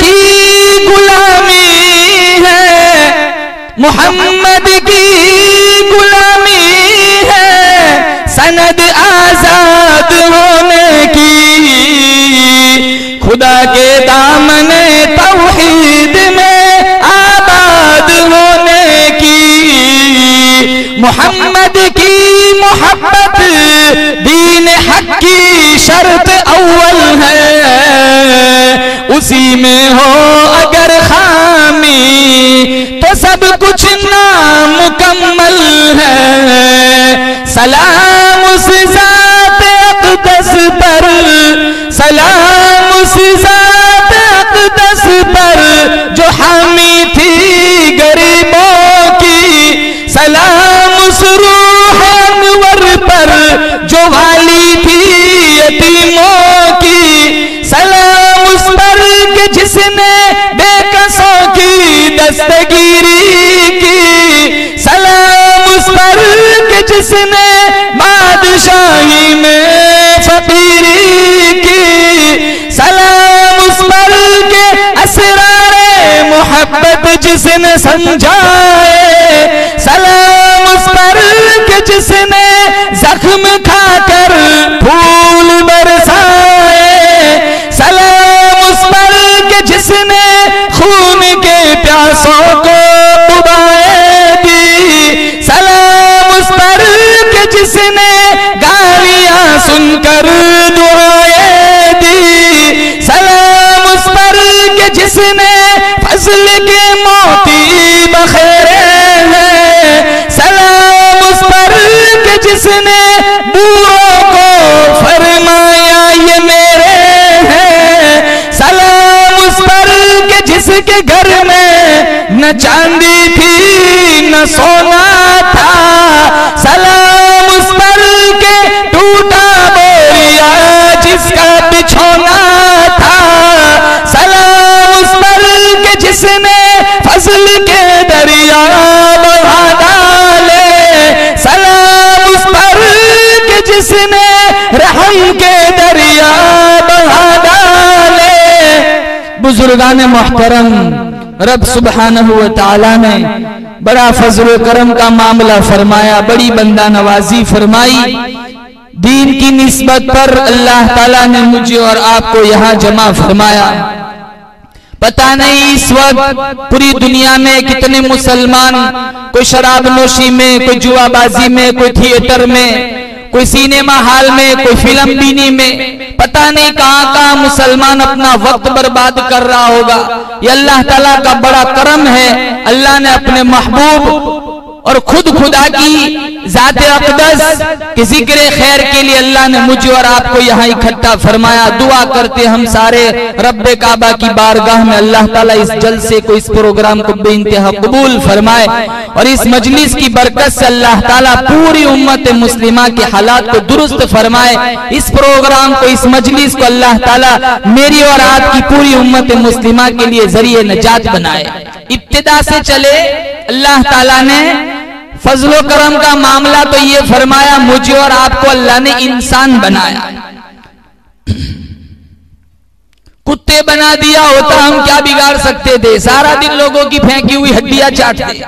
की गुलामी है मोहम्मद की गुलामी है सनद आजाद होने की खुदा के दामन तौहीद में आबाद होने की मोहम्मद की मोहब्बत दीन हक की शर्त अव्वल है उसी में हो अगर खामी तो सब कुछ नामुकम्मल है सलाम उस ज़ात अक़दस पर सलाम उस ज़ात अक़दस पर जो हामी थी गरीबों की सलाम उस रूह अनवर पर दस्तगीरी की। सलाम उस पर के जिसने बादशाही में फकीरी की। सलाम उस पर के असरारे मोहब्बत जिसने समझाए। सलाम उस पर के जिसने जख्म खाकर फूल बरसाए। सलाम उस पर के जिसने खून के प्यासों को डुबाए दी। सलाम उस पर के जिसने गालियां सुनकर दुआएं दी। सलाम उस पर के जिसने फजल के मोती बखेरे हैं। सलाम उस पर के जिसने बूढ़ों को फरमाया ये मेरे हैं। सलाम उस पर के जिसके घर में न चांदी थी न सोना था। सलाम उस पर के टूटा बोरिया जिसका बिछोना था। सलाम उस पर के जिसने फजल के दरिया बढ़ा डाले। सलाम उस पर के जिसने रहम के दरिया बढ़ा डाले। बुजुर्गान मोहतरम, रब सुब्हानहु व तआला ने बड़ा फजल करम का मामला फरमाया, बड़ी बंदा नवाजी फरमाई। दीन की निस्बत पर अल्लाह ताला ने मुझे और आपको यहाँ जमा फरमाया। पता नहीं इस वक्त पूरी दुनिया में कितने मुसलमान, कोई शराब नोशी में, कोई जुआबाजी में, कोई थिएटर में, कोई सिनेमा हॉल में, कोई फिल्म बीनी में, पता नहीं कहां कहां मुसलमान अपना वक्त बर्बाद कर रहा होगा। ये अल्लाह ताला का बड़ा करम है। अल्लाह ने अपने महबूब और खुद खुदा की जाते अक़दस के जिक्र खैर के लिए अल्लाह ने मुझे और आपको यहाँ इकट्ठा फरमाया। दुआ करते हम सारे रब्बे काबा की बारगाह में अल्लाह ताला इस जलसे को, इस प्रोग्राम को बेइंतहा कबूल फरमाए और इस मजलिस की बरकत से अल्लाह ताला पूरी उम्मत मुस्लिमा के हालात को दुरुस्त फरमाए। इस प्रोग्राम को, इस मजलिस को अल्लाह ताला मेरी और आपकी पूरी उम्मत मुस्लिमा के लिए जरिए नजात बनाए। इब्तिदा से चले अल्लाह ताला ने फजलो करम का मामला तो ये फरमाया, मुझे और आपको अल्लाह ने इंसान बनाया। कुत्ते बना दिया होता हम क्या बिगाड़ सकते थे? सारा दिन लोगों की फेंकी हुई हड्डियां चाटते।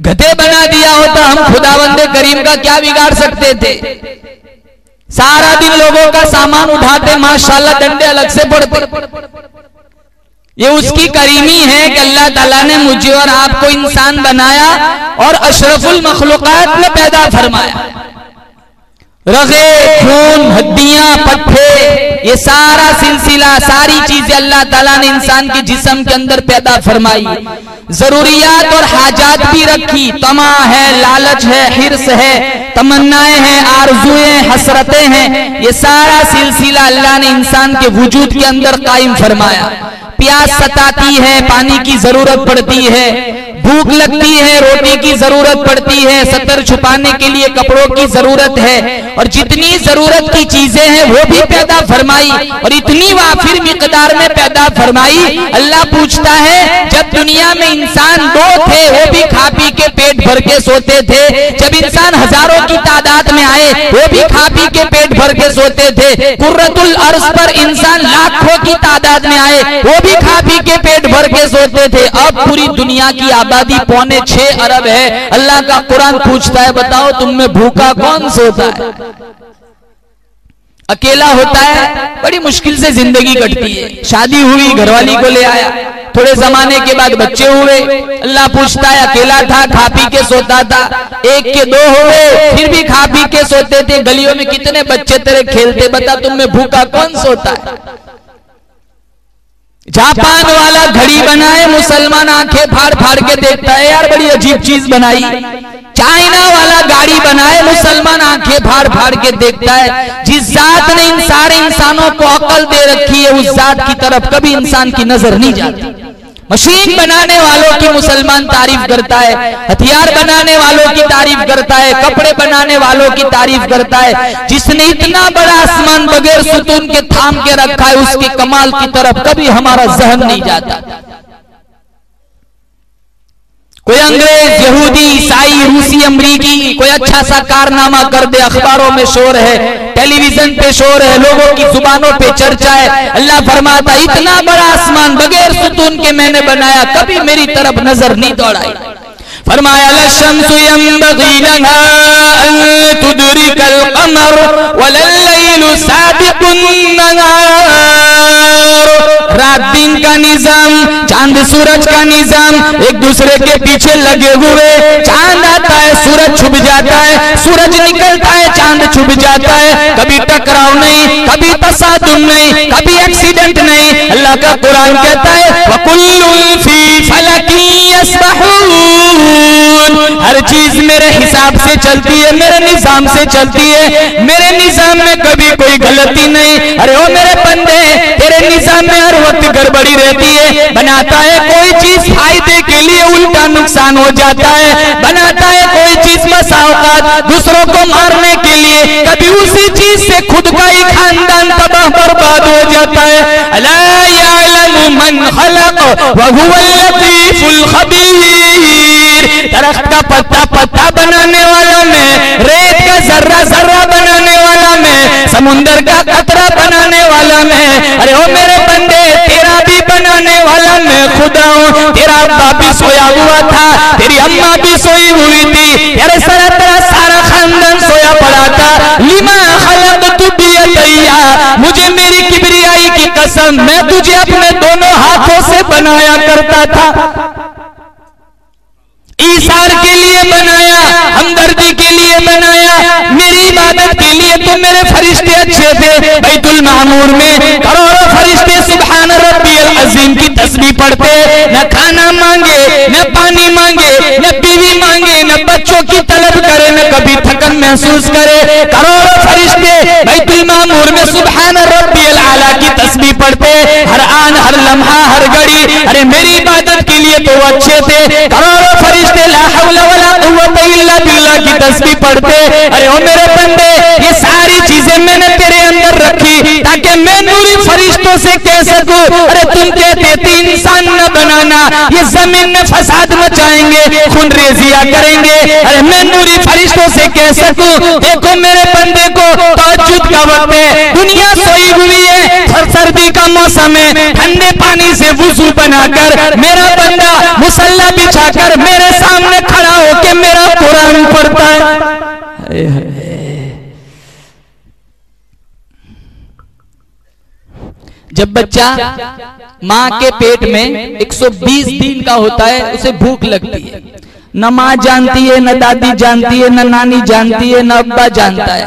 गधे बना दिया होता हम खुदावंदे करीम का क्या बिगाड़ सकते थे? सारा दिन लोगों का सामान उठाते, माशाल्लाह डंडे अलग से पड़ते। ये उसकी करीमी है कि अल्लाह ताला ने मुझे और आपको इंसान बनाया और अशरफुल मखलूकात में पैदा फरमाया। रगे, खून, हड्डियां, पट्टे, ये सारा सिलसिला, सारी चीजें अल्लाह ताला ने इंसान के जिस्म के अंदर पैदा फरमाई। जरूरियात और हाजात भी रखी। तमा है, लालच है, हिर्स है, तमन्नाएं हैं, आरजुएं, हसरतें हैं, ये सारा सिलसिला अल्लाह ने इंसान के वजूद के अंदर कायम फरमाया। प्यास सताती है, पानी की जरूरत पड़ती है, भूख लगती है, रोटी की जरूरत पड़ती है, सतर छुपाने के लिए कपड़ों की जरूरत है और जितनी जरूरत की चीजें हैं वो भी पैदा फरमाई और इतनी वाफिर मिकदार में पैदा फरमाई। अल्लाह पूछता है, जब दुनिया में इंसान दो थे वो भी खा पी के पेट भर के सोते थे। जब इंसान हजारों की तादाद में आए वो भी खा पी के पेट भर के सोते थे। कुर्रतुल अर्श पर इंसान लाखों की तादाद में आए वो भी खा पी के पेट भर के सोते थे। अब पूरी दुनिया की आबादी 6.25 अरब है। अल्लाह का कुरान पूछता है, बताओ तुम में भूखा कौन सोता है? अकेला होता है, बड़ी मुश्किल से जिंदगी कटती है। शादी हुई, घरवाली को ले आया, थोड़े जमाने के बाद बच्चे हुए। अल्लाह पूछता है, अकेला था, खा पी के सोता था, एक के दो हुए, फिर भी खा पी के सोते थे। गलियों में कितने बच्चे तेरे खेलते, बता तुम में भूखा कौन सोता है? जापान वाला घड़ी बनाए, मुसलमान आंखें फाड़ फाड़ के देखता है, यार बड़ी अजीब चीज बनाई। चाइना वाला गाड़ी बनाए, मुसलमान आंखें फाड़ फाड़ के देखता है। जिस जात ने इन सारे इंसानों को अकल दे रखी है उस जात की तरफ कभी इंसान की नजर नहीं जाती। मशीन बनाने वालों की मुसलमान तारीफ करता है, हथियार बनाने वालों की तारीफ करता है, कपड़े बनाने वालों की तारीफ करता है। जिसने इतना बड़ा आसमान बगैर सुतून के थाम के रखा है उसके कमाल की तरफ कभी हमारा जहन नहीं जाता। कोई अंग्रेज, यहूदी, ईसाई, रूसी, अमरीकी कोई अच्छा सा कारनामा कर दे, अखबारों में शोर है, टेलीविजन पे शोर है, लोगों की जुबानों पे चर्चा है। अल्लाह फरमाता इतना बड़ा आसमान बगैर सुतून के मैंने बनाया, कभी मेरी तरफ नजर नहीं दौड़ाई। फरमाया लशम्सु यंबगी लहा अन तुदरिकल कमर वलल्लैलु साबिकुन नहार। रात दिन का निजाम, चांद सूरज का निजाम एक दूसरे के पीछे लगे हुए, चांद आता है सूरज छुप जाता है, सूरज निकलता है चांद छुप जाता है, कभी टकराव नहीं, कभी तसादुम नहीं, कभी एक्सीडेंट नहीं। अल्लाह का कुरान कहता है वकुल्लुन फी फलकिन यस्बहून, हर चीज मेरे हिसाब से चलती है, मेरे निजाम से चलती है, मेरे निजाम में कभी कोई गलती नहीं। अरे ओ मेरे बंदे, तेरे निजाम में हर वक्त गड़बड़ी रहती है। बनाता है कोई चीज फायदे के लिए, उल्टा नुकसान हो जाता है। बनाता है कोई चीज मसावकात दूसरों को मारने के लिए, कभी उसी चीज से खुद का ही खानदान तबाह बर्बाद हो जाता है। अला यअलमु मन खलक व हुवल लतीफुल खबीर। दरख्त का पत्ता पत्ता बनाने वाला मैं, रेत का जर्रा जर्रा बनाने वाला मैं, समुंदर का कतरा बनाने वाला मैं। अरे ओ मेरे बंदे, तेरा भी बनाने वाला मैं खुदा हूँ। तेरा अब्बा भी सोया हुआ था, तेरी अम्मा भी सोई हुई थी, तेरे तेरा सारा खानदान सोया पड़ा था। लिमा खलक़तु बियदैया, मुझे मेरी किबरियाई की कसम, मैं तुझे अपने दोनों हाथों से बनाया करता था। ईसार के लिए बनाया, हमदर्दी के लिए बनाया, मेरी इबादत के लिए। तो मेरे फरिश्ते अच्छे थे, बैतुल मामूर में करोड़ों फरिश्ते सुभान रब्बियल अजीम की तस्बीह पढ़ते, न खाना मांगे, न पानी मांगे, न बीवी मांगे, न बच्चों की तलब करे, न कभी थकन महसूस करे। करोड़ों फरिश्ते बैतुल मामूर में सुभान रब्बियल आला की तस्बीह पढ़ते, हर आन, हर लम्हा, हर घड़ी। अरे मेरी इबादत के लिए तो अच्छे थे। करोड़ों फरिश्ते ला हौला वला कुव्वता इल्ला बिल्लाह की तस्बीह पढ़ते। अरे ओ मेरे बंदे, ये सारी चीजें मैंने तेरे अंदर रखी ताकि मैं नूरी फरिश्तों से कह सकूं, अरे तुम कहते थे इंसान न बनाना, ये जमीन में फसाद मचाएंगे, खून रेजिया करेंगे। अरे मैं नूरी फरिश्तों से कह सकूं, देखो मेरे बंदे को तहज्जुद का वक्त है, दुनिया सोई हुई है, सर्दी का मौसम है, ठंडे पानी से वुजू बनाकर मेरा बंदा मुसल्ला बिछाकर मेरे सामने खड़ा होकर मेरा कुरान पढ़ता है। जब बच्चा माँ के पेट में 120 दिन का होता है, उसे भूख लगती है। न माँ जानती है, न दादी जानती है, न नानी जानती है, न अब्बा जानता है।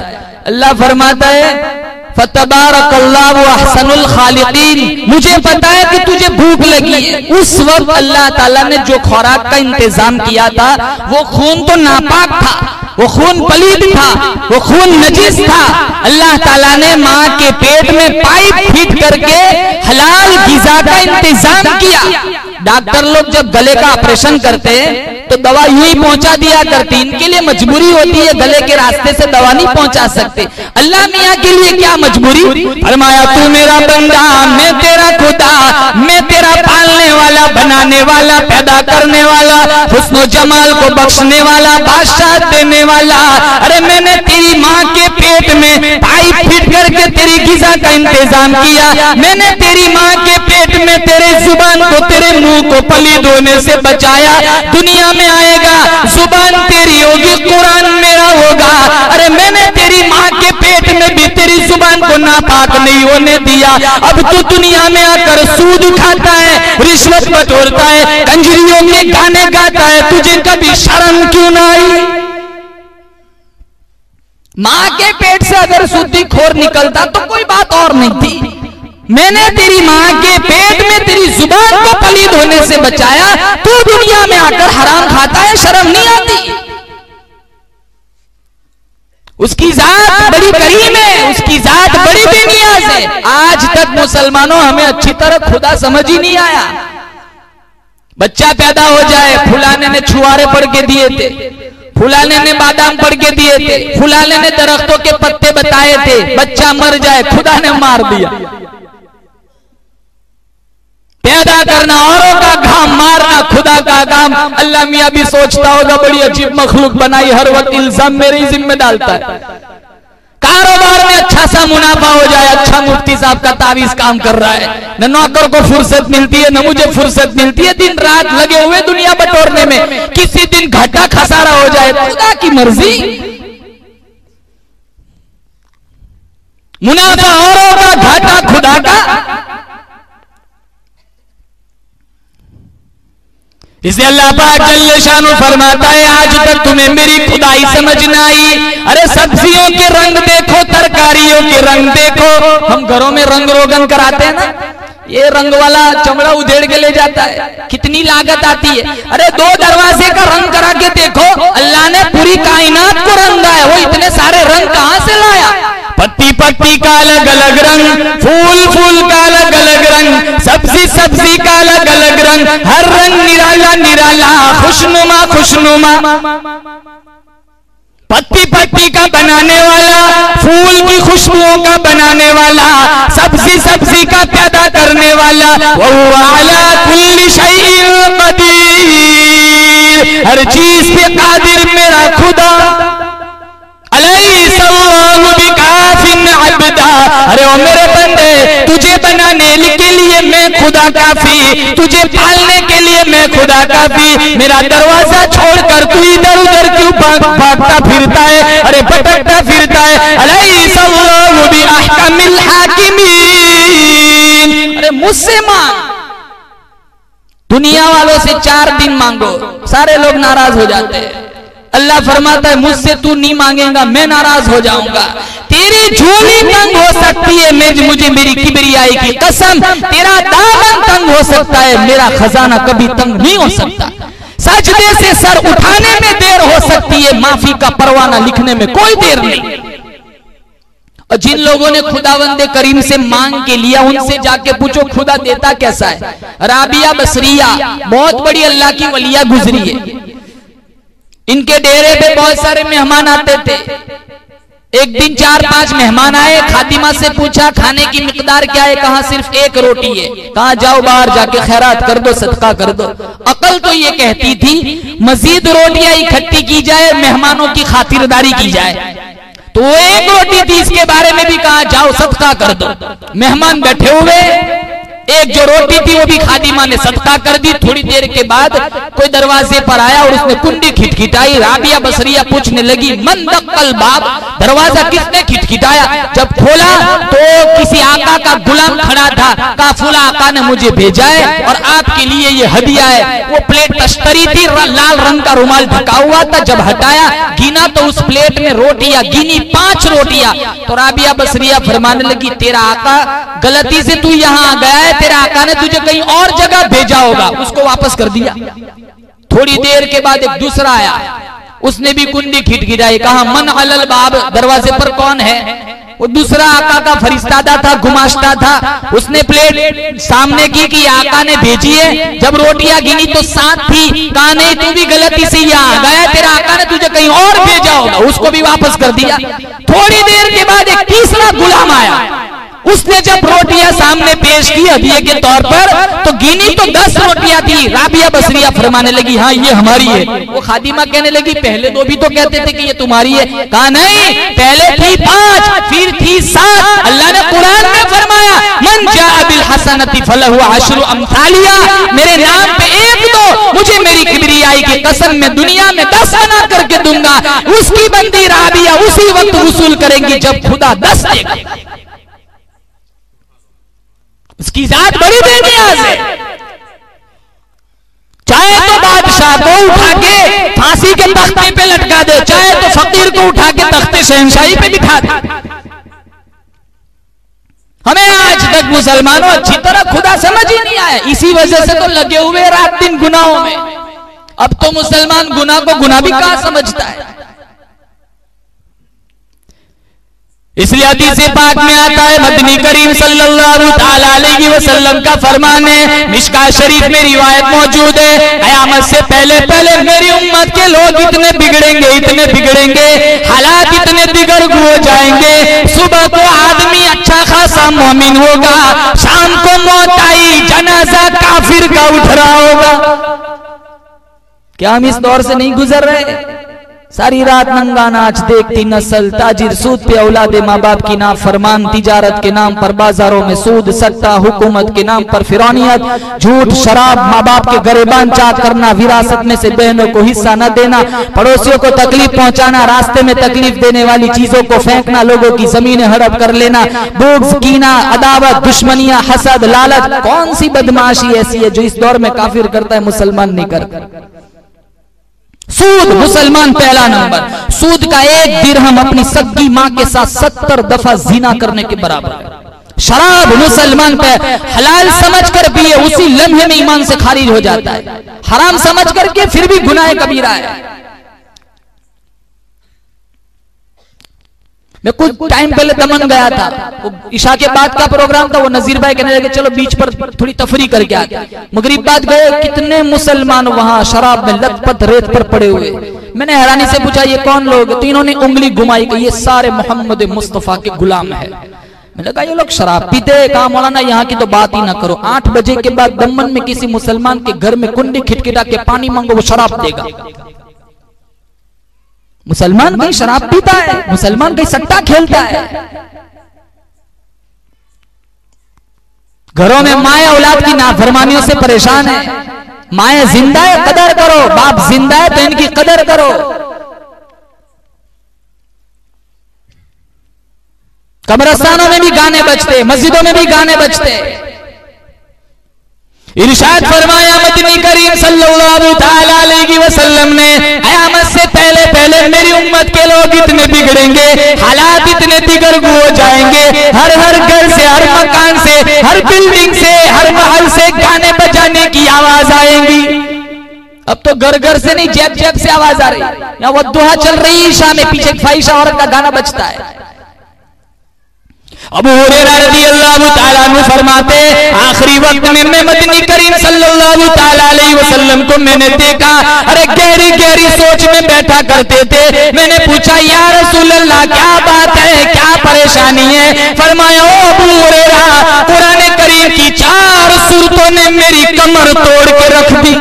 अल्लाह फरमाता है फतबारकल्लाहु अहसनुल खालिकीन, मुझे पता है कि तुझे भूख लगी है। उस वक्त अल्लाह ताला ने जो खुराक का इंतजाम किया था, वो खून तो नापाक था, वो खून पलीद था, वो खून नजीस था। अल्लाह ताला ने माँ के पेट में पाइप फिट करके हलाल गिज़ा का इंतजाम किया। डॉक्टर लोग जब गले का ऑपरेशन करते हैं तो दवा यूं ही पहुंचा दिया करती, इनके लिए मजबूरी होती है, गले के रास्ते से दवा नहीं पहुंचा सकते। अल्लाह मियाँ के लिए क्या मजबूरी? फरमाया तू मेरा बंदा, मैं तेरा खुदा, मैं तेरा पालने वाला, बनाने वाला, पैदा करने वाला, हुस्न जमाल को बख्शने वाला, बादशाह देने वाला। अरे मैंने तेरी माँ के पेट में पाइप फिट करके तेरी गिज़ा का इंतजाम किया। मैंने तेरी माँ के पेट में तेरे जुबान को, तेरे मुंह को पलीद होने से बचाया। दुनिया में आएगा, जुबान तेरी होगी, कुरान मेरा होगा। अरे मैंने तेरी माँ के पेट में भी तेरी जुबान को नापाक नहीं होने दिया। अब तू दुनिया में आकर सूद खाता है, रिश्वत बटोरता है, कंजरियों के गाने गाता है, तुझे कभी शर्म क्यों ना आई? माँ के पेट से अगर सूदीखोर निकलता तो कोई बात और नहीं थी। मैंने तेरी माँ के पेट में तेरी जुबान को पलीद होने से बचाया, तू दुनिया में आकर हराम खाता है, शर्म नहीं आती? उसकी जात बड़ी करीम है, उसकी जात बड़ी बेनियाज है। आज तक मुसलमानों हमें अच्छी तरह खुदा समझ ही नहीं आया। बच्चा पैदा हो जाए, फुलाने ने छुआरे पड़ के दिए थे, फुलाने ने बादाम पड़ के दिए थे, फुलाने ने दरख्तों के पत्ते बताए थे, बच्चा मर जाए, खुदा ने मार दिया। पैदा करना औरों का काम, मारना खुदा का काम। अल्लाह मियाँ भी सोचता होगा बड़ी अजीब मखलूक बनाई, हर वक्त इल्जाम मेरे ही जिम्मे डालता है। कारोबार में अच्छा सा मुनाफा हो जाए, अच्छा मुफ्ती साहब का तावीज काम कर रहा है, न नौकर को फुर्सत मिलती है न मुझे फुर्सत मिलती है, दिन रात लगे हुए दुनिया बटोरने में, किसी दिन घाटा खसारा हो जाए, खुदा की मर्जी। मुनाफा औरों का, घाटा खुदा का। इसलिए अल्लाह पाक जल्ले शानु फरमाता है, आज तक तुम्हें मेरी खुदाई समझ न आई। अरे सब्जियों के रंग देखो, तरकारियों के रंग देखो। हम घरों में रंग रोगन कराते हैं ना, ये रंग वाला चमड़ा उधेड़ के ले जाता है, कितनी लागत आती है। अरे 2 दरवाजे का रंग करा के देखो, अल्लाह ने पूरी कायनात को रंगा है, वो इतने सारे रंग कहां से लाया। पत्ती पत्ती का अलग अलग रंग, फूल फूल का अलग अलग रंग, सब्जी सब्जी का अलग अलग रंग, हर रंग निराला निराला, खुशनुमा खुशनुमा। पत्ती पत्ती का बनाने वाला, फूल की खुशबुओं का बनाने वाला, सब्जी सब्जी का पैदा करने वाला, वहुवा अला कुल्ली शैइन कदीर, हर चीज पे कादिर मेरा खुदा। अलैहिस्सलाम बिकाफिन अब्दा, अरे ओ मेरे बंदे, तुझे बनाने के लिए मैं खुदा काफी, तुझे पालने के लिए मैं खुदा काफी। मेरा दरवाजा छोड़कर तू इधर उधर क्यों भागता फिरता है, अरे भटकता फिरता है। अलैहिस्सलाम बिअहकमिल हाकिमीन, अरे मुझसे मांग। दुनिया वालों से 4 दिन मांगो, सारे लोग नाराज हो जाते हैं। अल्लाह फरमाता है मुझसे तू नहीं मांगेगा मैं नाराज हो जाऊंगा। तेरी झोली तंग हो सकती है, मुझे मेरी किबरियाई की कसम, तेरा दामन तंग हो सकता है, मेरा खजाना कभी तंग नहीं हो सकता। सजदे से सर उठाने में देर हो सकती है, माफी का परवाना लिखने में कोई देर नहीं। और जिन लोगों ने खुदावंदे करीम से मांग के लिया, उनसे जाके पूछो खुदा देता कैसा है। राबिया बसरिया बहुत बड़ी अल्लाह की वलिया गुजरी है, इनके डेरे पे बहुत सारे मेहमान आते थे। एक दिन 4-5 मेहमान आए, खातिमा से पूछा खाने की मिकदार क्या है, कहा सिर्फ 1 रोटी है, कहा जाओ बाहर जाके खैरात कर दो, सदका कर दो। अकल तो ये कहती थी मजीद रोटियां इकट्ठी की जाए, मेहमानों की खातिरदारी की जाए, तो वो 1 रोटी थी, इसके बारे में भी कहा जाओ सदका कर दो। मेहमान बैठे हुए, एक जो रोटी थी वो भी खादिमा ने सदका कर दी। थोड़ी देर के बाद कोई दरवाजे पर आया और उसने कुंडी खिटखिटाई। राबिया बसरिया पूछने लगी मन दक्कल बाब, दरवाजा किसने खिटखिटाया। जब खोला तो किसी आका का गुलाम खड़ा था, कहा फुला आका ने मुझे भेजा है और आपके लिए ये हदिया है। वो प्लेट तश्तरी थी, लाल रंग का रुमाल ढका हुआ था। जब हटाया गिना तो उस प्लेट में रोटियां गिनी, 5 रोटियां। तो राबिया बसरिया फरमाने लगी तेरा आका गलती से तू यहाँ गया है, तेरा आका ने तुझे कहीं और जगह भेजा होगा, उसको वापस कर दिया। थोड़ी देर के बाद एक दूसरा आया, उसने भी कुंडी खिटखिटाई, कहा मन अलल बाब, दरवाजे पर कौन है। वो दूसरा आका का फरिश्तादा था, गुमाश्ता था, उसने प्लेट सामने की कि आका ने भेजी है। जब रोटियां गिनी तो 7 थी, कहा नहीं तू भी गलती से यहाँ गया, तेरा आका ने तुझे कहीं और भेजा होगा, उसको भी वापस कर दिया। थोड़ी देर के बाद एक तीसरा गुलाम आया, उसने जब रोटियां सामने पेश की हदिये के तौर पर तो गिनी तो 10 रोटियां थी। राबिया बसरिया फरमाने लगी हाँ ये हमारी है। वो खादिमा कहने लगी पहले 2 भी तो कहते थे कि ये तुम्हारी है। कहा नहीं, पहले थी 5 फिर थी 7। अल्लाह ने कुरान में फरमाया मन जाअ बिल हसनति फलहु अशरु अमसालिहा, मेरे नाम पे 1 दो, मुझे मेरी किबरियाई की कसम में दुनिया में 10 बना करके दूंगा। उसकी बंदी राबिया उसी वक्त वसूल करेंगी जब खुदा 10 देगा। उसकी जात बड़ी बेनियाज है। चाहे तो बादशाह को उठा के फांसी के तख्ते पे लटका दे, चाहे तो फकीर को उठा के तख्ते शहंशाही पे बिठा दे। हमें आज तक मुसलमानों अच्छी तरह खुदा समझ ही नहीं आया, इसी वजह से तो लगे हुए रात दिन गुनाहों में। अब तो मुसलमान गुनाह को गुनाह भी कहां समझता है। इसलिए हदीस पाक में आता है मदनी करीम सल्लल्लाहु ताला अलैहि वसल्लम का फरमान है, मिशकात शरीफ में रिवायत मौजूद है, कयामत से पहले पहले मेरी उम्मत के लोग इतने बिगड़ेंगे, हालात इतने बिगड़ हो जाएंगे। सुबह को आदमी अच्छा खासा सा मोमिन होगा, शाम को मौत आई जनाजा काफिर का उठ रहा होगा। क्या हम इस दौर से नहीं गुजर रहे? सारी रात नंगा नाच देखती नस्ल, ताजिर सूद पे औलादे माँ बाप की नाफरमान, तिजारत के नाम पर बाजारों में सूद, सट्टा, हुकूमत के नाम पर फिरौनियत, झूठ, शराब, माँ बाप के गरेबान चाक करना, विरासत में से बहनों को हिस्सा न देना, पड़ोसियों को तकलीफ पहुंचाना, रास्ते में तकलीफ देने वाली चीजों को फेंकना, लोगों की जमीनें हड़प कर लेना, बुग़्ज़, कीना, अदावत, दुश्मनियां, हसद, लालच। कौन सी बदमाशी ऐसी है जो इस दौर में काफिर करता है, मुसलमान नहीं करता? सूद, मुसलमान पहला नंबर। सूद का एक दिरहम अपनी सगी मां के साथ 70 दफा जिना करने के बराबर है। शराब मुसलमान पे हलाल समझकर पिए, उसी लम्हे में ईमान से खारिज हो जाता है। हराम समझ करके फिर भी गुनाह कबीरा है। मैं कुछ टाइम पहले दमन गया था, वो इशा के बाद का प्रोग्राम था। वो नजीर भाई कहने लगे चलो बीच पर थोड़ी तफरी करके आते। मगरिब बाद गए, कितने मुसलमान वहां शराब में लथपथ रेत पर पड़े हुए। मैंने हैरानी से पूछा ये कौन लोग? तो इन्होंने उंगली घुमाई कि ये सारे मोहम्मद मुस्तफा के गुलाम है। मैंने कहा ये लोग शराब पीते। कहा मौलाना यहाँ की तो बात ही ना करो, 8 बजे के बाद दमन में किसी मुसलमान के घर में कुंडी खिटखिटा के पानी मांगो, वो शराब देगा। मुसलमान कहीं शराब पीता है? मुसलमान कहीं सट्टा खेलता है? घरों में माए औलाद की नाफरमानियों से परेशान है। माए जिंदा है, कदर करो। बाप जिंदा है तो इनकी कदर करो। कब्रिस्तानों में भी गाने बजते, मस्जिदों में भी गाने बजते। इरशाद फरमाया मदनी करीम सल्लल्लाहु तआला अलैहि वसल्लम ने, क़यामत से पहले पहले मेरी उम्मत के लोग इतने बिगड़ेंगे, हालात इतने दिगरगु हो जाएंगे, हर हर घर से, हर मकान से, हर बिल्डिंग से, हर महल से गाने बजाने की आवाज आएंगी। अब तो घर घर से नहीं, जेब जेब से आवाज आ रही। यहाँ वद्दुहा चल रही है, ईशा में पीछे एक फाहिशा औरत का गाना बजता है। अबू हुरैरा रज़ियल्लाहु ताला अन्हु फरमाते, आखिरी वक्त में मैं मदनी करीम सल्लल्लाहु ताला अलैहि वसल्लम को मैंने देखा, अरे गहरी गहरी सोच में बैठा करते थे। मैंने पूछा या रसूल अल्लाह क्या बात है, क्या परेशानी है? फरमाया ओ अबू हुरैरा, कुरान करीम की 4 सूरतों ने मेरी कमर तोड़ के रख दी।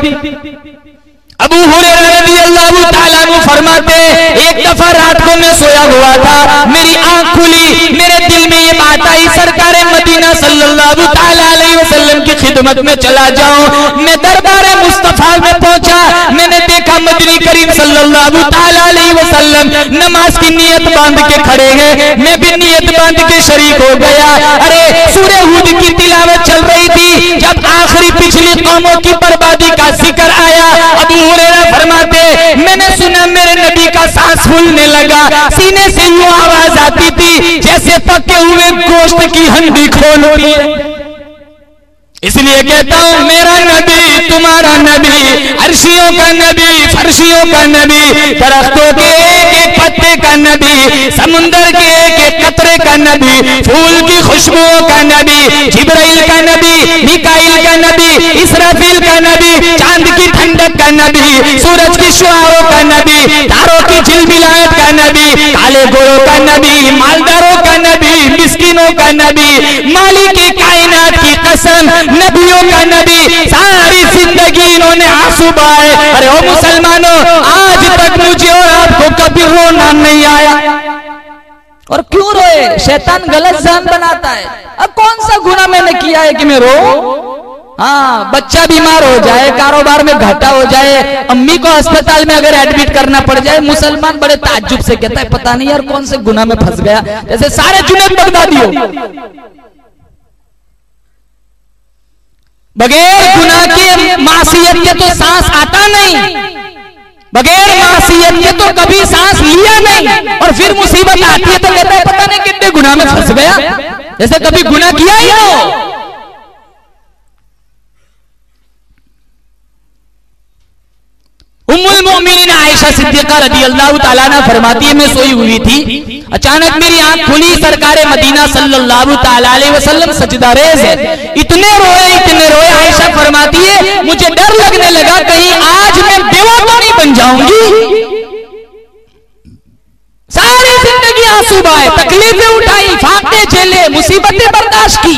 अबू हुरैरा रज़ियल्लाहु ताला अन्हु फरमाते, एक दफा रात को मैं सोया हुआ था, मेरी आंख खुली, मेरे दिल में ये बात आई सरकारे मदीना सल्लल्लाहु ताला अलैहि वसल्लम की खिदमत में चला जाऊं। मैं दरबारे मुस्तफा में पहुंचा, मैंने देखा मदनी करीम सल्लल्लाहु ताला अलैहि वसल्लम नमाज की नियत बांध के खड़े हैं। मैं भी नियत बांध के शरीक हो गया। अरे सूरह हूद की तिलावत चल रही थी, जब आखिरी पिछली कौमों की बर्बादी का जिक्र आया, अबू हुरैरा फरमाते, मैंने सुना मेरे नबी का सांस फूलने लगा, सीने से यूं आवाज आती थी जैसे पके हुए गोश्त की हंडी खोल रही है। इसलिए कहता हूं मेरा नबी तुम्हारा नबी, अर्शियों का नबी, फर्शियों का नबी, दरख्तों के एक एक पत्ते का नबी, समुंदर के एक एक कतरे का नबी, फूल की खुशबुओं का नबी, जिब्राइल का नबी, मिकाइल का नबी, इसराफील का नबी, चांद की ठंडक का नबी, सूरज की शुआओं का नबी, तारों की झिलमिलाहट का नबी, काले गोरों का नबी, मालदारों का नबी, मिस्किनों का नबी, मालिक कायनात की कसम, नबियों का नबी, सारी जिंदगी इन्होंने आंसू बहाए। अरे ओ मुसलमानों, आज तक मुझे और आपको कभी रोना नहीं आया। और क्यों रोए? शैतान गलत जान बनाता है। अब कौन सा गुनाह मैंने किया है कि मैं रो? हाँ, बच्चा बीमार हो जाए, कारोबार में घाटा हो जाए, अम्मी को अस्पताल में अगर एडमिट करना पड़ जाए, मुसलमान बड़े ताज्जुब से कहता है पता नहीं यार कौन से गुनाह में फंस गया, जैसे सारे जुनैद बगदादी हो। बगैर गुनाह के मासियत के तो सांस आता नहीं, बगैर मासियत के तो कभी सांस लिया नहीं, और फिर मुसीबत आती है तो कहता है पता नहीं कितने गुनाह में फंस गया, जैसे कभी गुनाह किया ही हो। उम्मुल मोमिनीन आयशा सिद्दीका रज़ियल्लाहु ताला अन्हा फरमाती है, मैं सोई हुई थी, अचानक मेरी आंख खुली, सरकारे मदीना सल्लल्लाहु ताला अलैहि वसल्लम सजदारेज़ है, इतने रोए। आयशा फरमाती है मुझे डर लगने लगा कहीं आज मैं बेवा तो नहीं बन जाऊंगी। सारी जिंदगी आंसू बहाए, तकलीफें उठाई, फाके झेले, मुसीबतें बर्दाश्त की,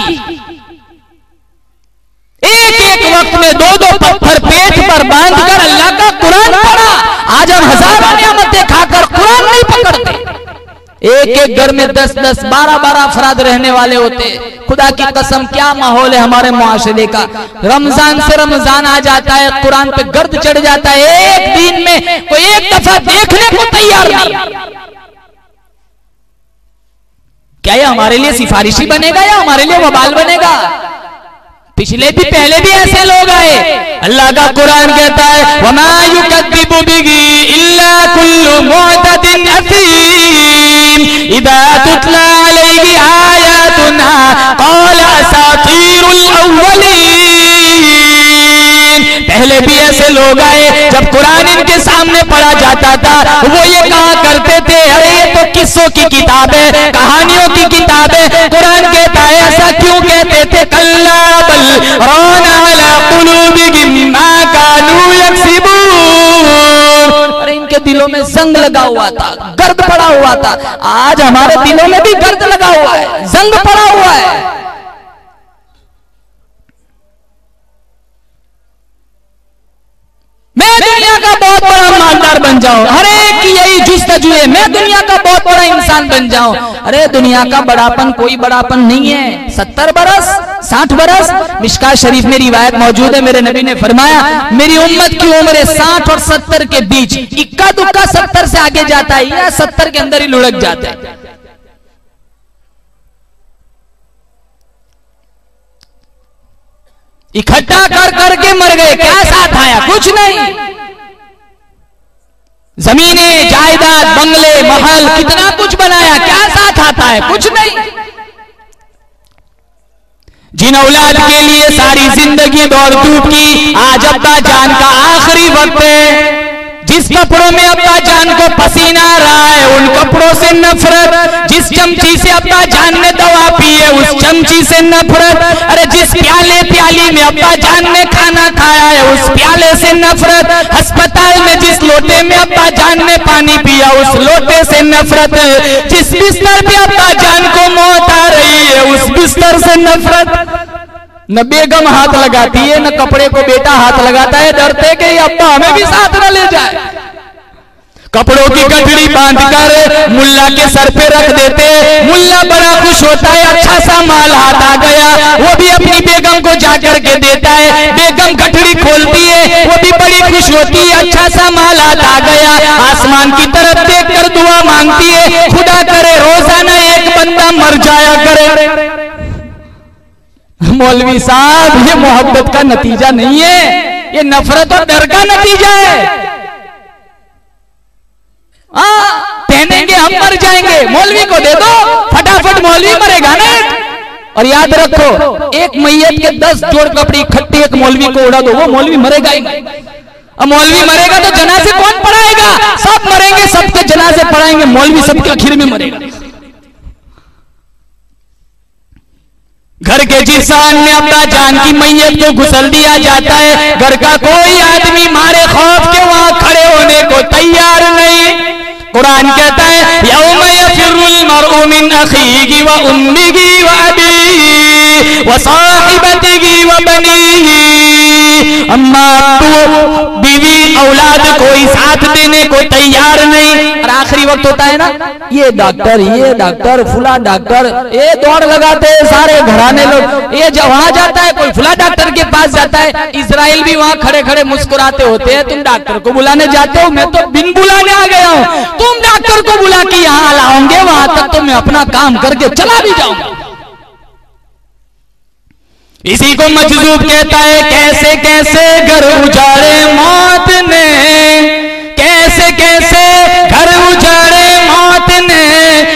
एक एक वक्त में दो दो पत्थर पेट पर बांधकर अल्लाह का कुरान पढ़ा। आज हम हजारों नियामतें खाकर कुरान नहीं पकड़ते। एक एक घर में 10-10, 12-12 अफराद रहने वाले होते। खुदा की कसम क्या माहौल है हमारे मुआशरे का। रमजान से रमजान आ जाता है, कुरान पे गर्द चढ़ जाता है, एक दिन में कोई एक दफा देखने को तैयार नहीं। क्या ये हमारे लिए सिफारिशी बनेगा या हमारे लिए वबाल बनेगा? पिछले भी पहले भी ऐसे लोग आए। अल्लाह का कुरान कहता है वमा युकद्दिबु बिही इल्ला कुल्लु मुअतदिन असीम इदा तुतला अलैहि आयातुना क़ाल असातीरुल अव्वलीन। पहले भी ऐसे लोग आए, जब कुरान इनके सामने पढ़ा जाता था वो ये कहा करते थे अरे ये तो किस्सों की किताब है, कहानियों की किताब है। कुरान कहता है ऐसा क्यों कहते थे? कल्ला बल राना अला कुलूबिहिम मा कानू यक्सिबून। अरे इनके दिलों में जंग लगा हुआ था, गर्द पड़ा हुआ था। आज हमारे दिलों में भी गर्द लगा हुआ है, जंग पड़ा हुआ है। मैं दुनिया का बहुत बड़ा मालदार बन जाऊं, हर एक की यही जुस्तजू है, मैं दुनिया का बहुत बड़ा इंसान बन जाऊं। अरे दुनिया का बड़ापन कोई बड़ापन नहीं है। 70 बरस 60 बरस, मिशका शरीफ में रिवायत मौजूद है, मेरे नबी ने फरमाया मेरी उम्मत की उम्र 60 और 70 के बीच, इक्का दुक्का 70 से आगे जाता है या 70 के अंदर ही लुढ़क जाता है। इकट्ठा कर करके मर गए, क्या साथ आया? कुछ नहीं। जमीनें, जायदाद, बंगले, महल, कितना कुछ बनाया, क्या साथ आता है? कुछ नहीं। जिन औलाद के लिए सारी जिंदगी दौड़ धूप की, आज अब्बा जान का आखिरी वक्त है। जिस कपड़ों में अब्बा जान को पसीना आ रहा है उन कपड़ों से नफरत, जिस चमची से अब्बा जान ने दवा पी है उस चमची से नफरत, अरे जिस प्याली में अब्बा जान ने खाना खाया है उस प्याले से नफरत, अस्पताल में जिस लोटे में अब्बा जान ने पानी पिया उस लोटे से नफरत, जिस बिस्तर पे अब्बा जान को मौत आ रही है उस बिस्तर से नफरत। न बेगम हाथ लगाती है, न कपड़े को बेटा हाथ लगाता है, डरते कि अब्बा हमें भी साथ न ले जाए। कपड़ों की गठड़ी बांधकर मुल्ला के सर पे रख देते, मुल्ला बड़ा खुश होता है, अच्छा सा माल हाथ आ गया, वो भी अपनी बेगम को जाकर के देता है। बेगम गठड़ी खोलती है, वो भी बड़ी खुश होती है, अच्छा सा माल हाथ आ गया। आसमान की तरफ देखकर दुआ मांगती है, खुदा करे रोजाना एक बंदा मर जाया करे। मौलवी साहब ये मोहब्बत का नतीजा नहीं है, ये नफरत और डर का नतीजा है। पहनेंगे हम मर जाएंगे, मौलवी को दे दो, फटाफट मौलवी मरेगा ना। और याद रखो एक मैयत के 10 जोड़ कपड़े इकट्ठे एक मौलवी को उड़ा दो, वो मौलवी मरेगा ही नहीं। अब मौलवी मरेगा तो जनाजे कौन पढ़ाएगा? सब मरेंगे, सबके जनाजे पढ़ाएंगे, मौलवी सबके आखिर में मरेगा। घर के जिस सामने अब्बा जान की मैयत को घुसल दिया जाता है, घर का कोई आदमी मारे खौफ के वहां खड़े होने को तैयार नहीं। कुरान कहता है यौम यफिरुल मरउ मिन अखीही व उम्मिही व अबीही व साहिबतिही व बनीही। अम्मा, अब्बू, बीवी, औलाद कोई साथ देने को तैयार नहीं। और आखिरी वक्त होता है ना, ये डॉक्टर फुला डॉक्टर, ये दौड़ लगाते हैं सारे घराने लोग। ये वहां जाता है, कोई फुला डॉक्टर के पास जाता है, इजराइल भी वहां खड़े खड़े मुस्कुराते होते हैं। तुम डॉक्टर को बुलाने जाते हो, मैं तो बिन बुलाने आ गया हूं। तुम डॉक्टर को बुला के यहां लाओगे, वहां तक तो मैं अपना काम करके चला भी जाऊंगा। इसी को मजजूब कहता है, कैसे कैसे घर उजाड़े मौत ने, कैसे कैसे घर उजाड़े मौत ने,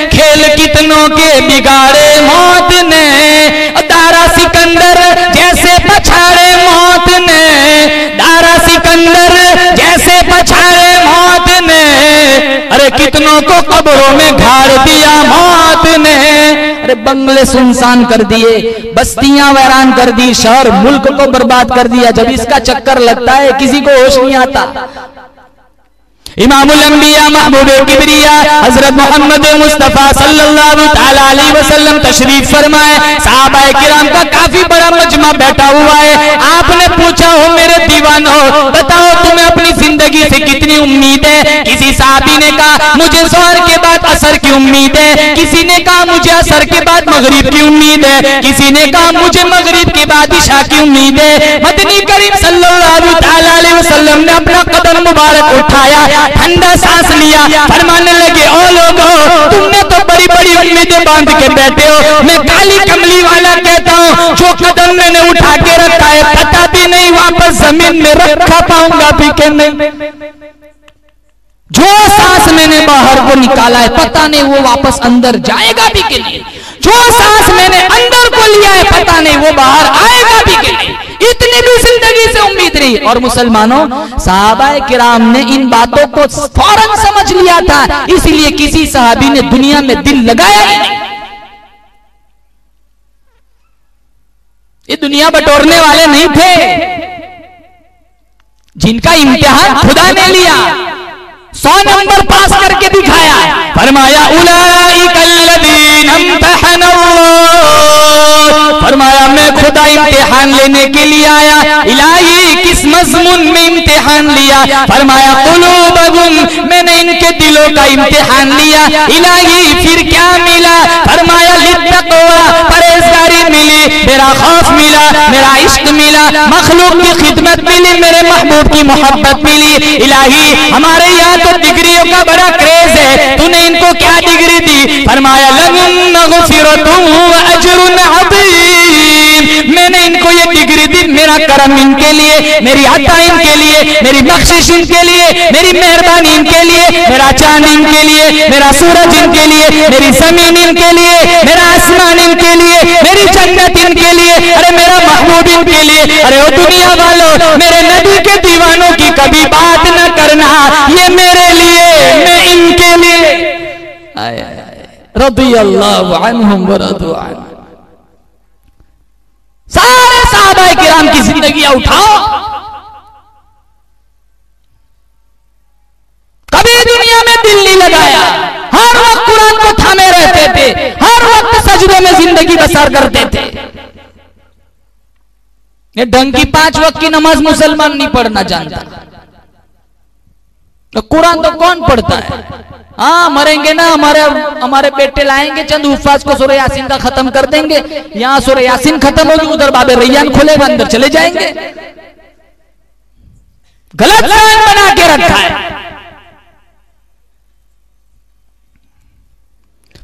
खेल कितनों के बिगाड़े मौत ने, दारा सिकंदर जैसे पछाड़े मौत ने, दारा सिकंदर जैसे पछाड़े मौत ने, अरे कितनों को कब्रों में गाड़ दिया मौत ने। अरे बंगले सुनसान कर दिए, बस्तियां वैरान कर दी, शहर मुल्क को बर्बाद कर दिया। जब इसका चक्कर लगता है किसी को होश नहीं आता। इमामुल अंबिया महबूबे किबरिया हजरत मोहम्मद मुस्तफा सल्लल्लाहु तआला अलैहि वसल्लम तशरीफ फरमाए। सहाबाए किराम का काफी बड़ा मजमा बैठा हुआ है। आपने पूछा, हो मेरे दीवानो, बताओ तुम्हें अपनी जिंदगी से कितनी उम्मीद है? किसी साहबी ने कहा मुझे ज़ोहर के बाद असर की उम्मीद है, किसी ने कहा मुझे असर के बाद मगरिब की उम्मीद है, किसी ने कहा मुझे मगरिब के बाद इशा की उम्मीद है। मदनी करीम सल्लल्लाहु तआला अलैहि वसल्लम ने अपना कदम मुबारक उठाया, ठंडा सांस लिया, फरमाने लगे, ओ लोगों, तुमने तो बड़ी बड़ी उम्मीदें बांध के बैठे हो। मैं काली कमली वाला कहता हूँ, जो कदम मैंने उठा के रखा है पता भी नहीं वापस जमीन में रखा पाऊंगा भी कि नहीं। जो सांस मैंने बाहर को निकाला है पता नहीं वो वापस अंदर जाएगा भी कि नहीं। जो सांस मैंने अंदर को लिया है पता नहीं वो बाहर आएगा भी कि नहीं। इतनी भी जिंदगी से उम्मीद नहीं। और मुसलमानों, सहाबाए किराम ने इन बातों को फौरन समझ लिया था, इसलिए किसी सहाबी ने दुनिया में दिल लगाया ही नहीं। ये दुनिया बटोरने वाले नहीं थे, जिनका इम्तिहान खुदा ने लिया, 100 नंबर पास करके दिखाया। फरमाया उलाइकल्लज़ीना इम्तहनल्लाह, फरमाया मैं खुदा इम्तिहान लेने के लिए आया। इलाही किस मज़मून में इम्तिहान लिया? फरमाया कुलूबहुम, मैंने इनके दिलों का इम्तिहान लिया। इलाही फिर क्या मिला? फरमाया लित्तक़वा, परहेज़गारी मिली, मेरा खौफ मिला, मेरा इश्क मिला, मखलूक की खिदमत मिली, मेरे महबूब की मोहब्बत मिली। इलाही हमारे यहाँ तो डिग्रियों का बड़ा क्रेज है, तूने इनको क्या डिग्री दी? फरमाया लहुम मग़फ़िरतुन व अज्रुन अज़ीम, मैंने इनको ये डिग्री दी, मेरा करम इनके लिए, मेरी अता इनके लिए, मेरी बख्शिश इनके लिए, मेरी मेहरबानी इनके लिए, मेरा चांद इनके लिए, मेरा सूरज इनके लिए, मेरी जमीन इनके लिए, मेरा आसमान इनके लिए, मेरी जन्नत इनके लिए, अरे मेरा महबूब इनके लिए। अरे ओ दुनिया वालों, मेरे नबी के दीवानों की कभी बात न करना, ये मेरे लिए, मैं इनके लिए। रज़ियल्लाहु अन्हुम व रज़ू अन्हु। सारे सहाबाए किराम की जिंदगियां उठाओ, कभी दुनिया में दिल नहीं लगाया, हर वक्त कुरान को थामे रहते थे, हर वक्त सजदों में जिंदगी बसर करते थे। ये ढंग की 5 वक्त की नमाज मुसलमान नहीं पढ़ना जानता, तो कुरान तो कौन पढ़ता है? हाँ, मरेंगे ना, हमारे बेटे लाएंगे चंद हुफ्फाज को सूरह यासीन का खत्म कर देंगे, यहाँ सूरह यासीन खत्म होगी, उधर बाबे रैयान खुलेगा, अंदर चले जाएंगे। गलत प्लान बना के रखा है।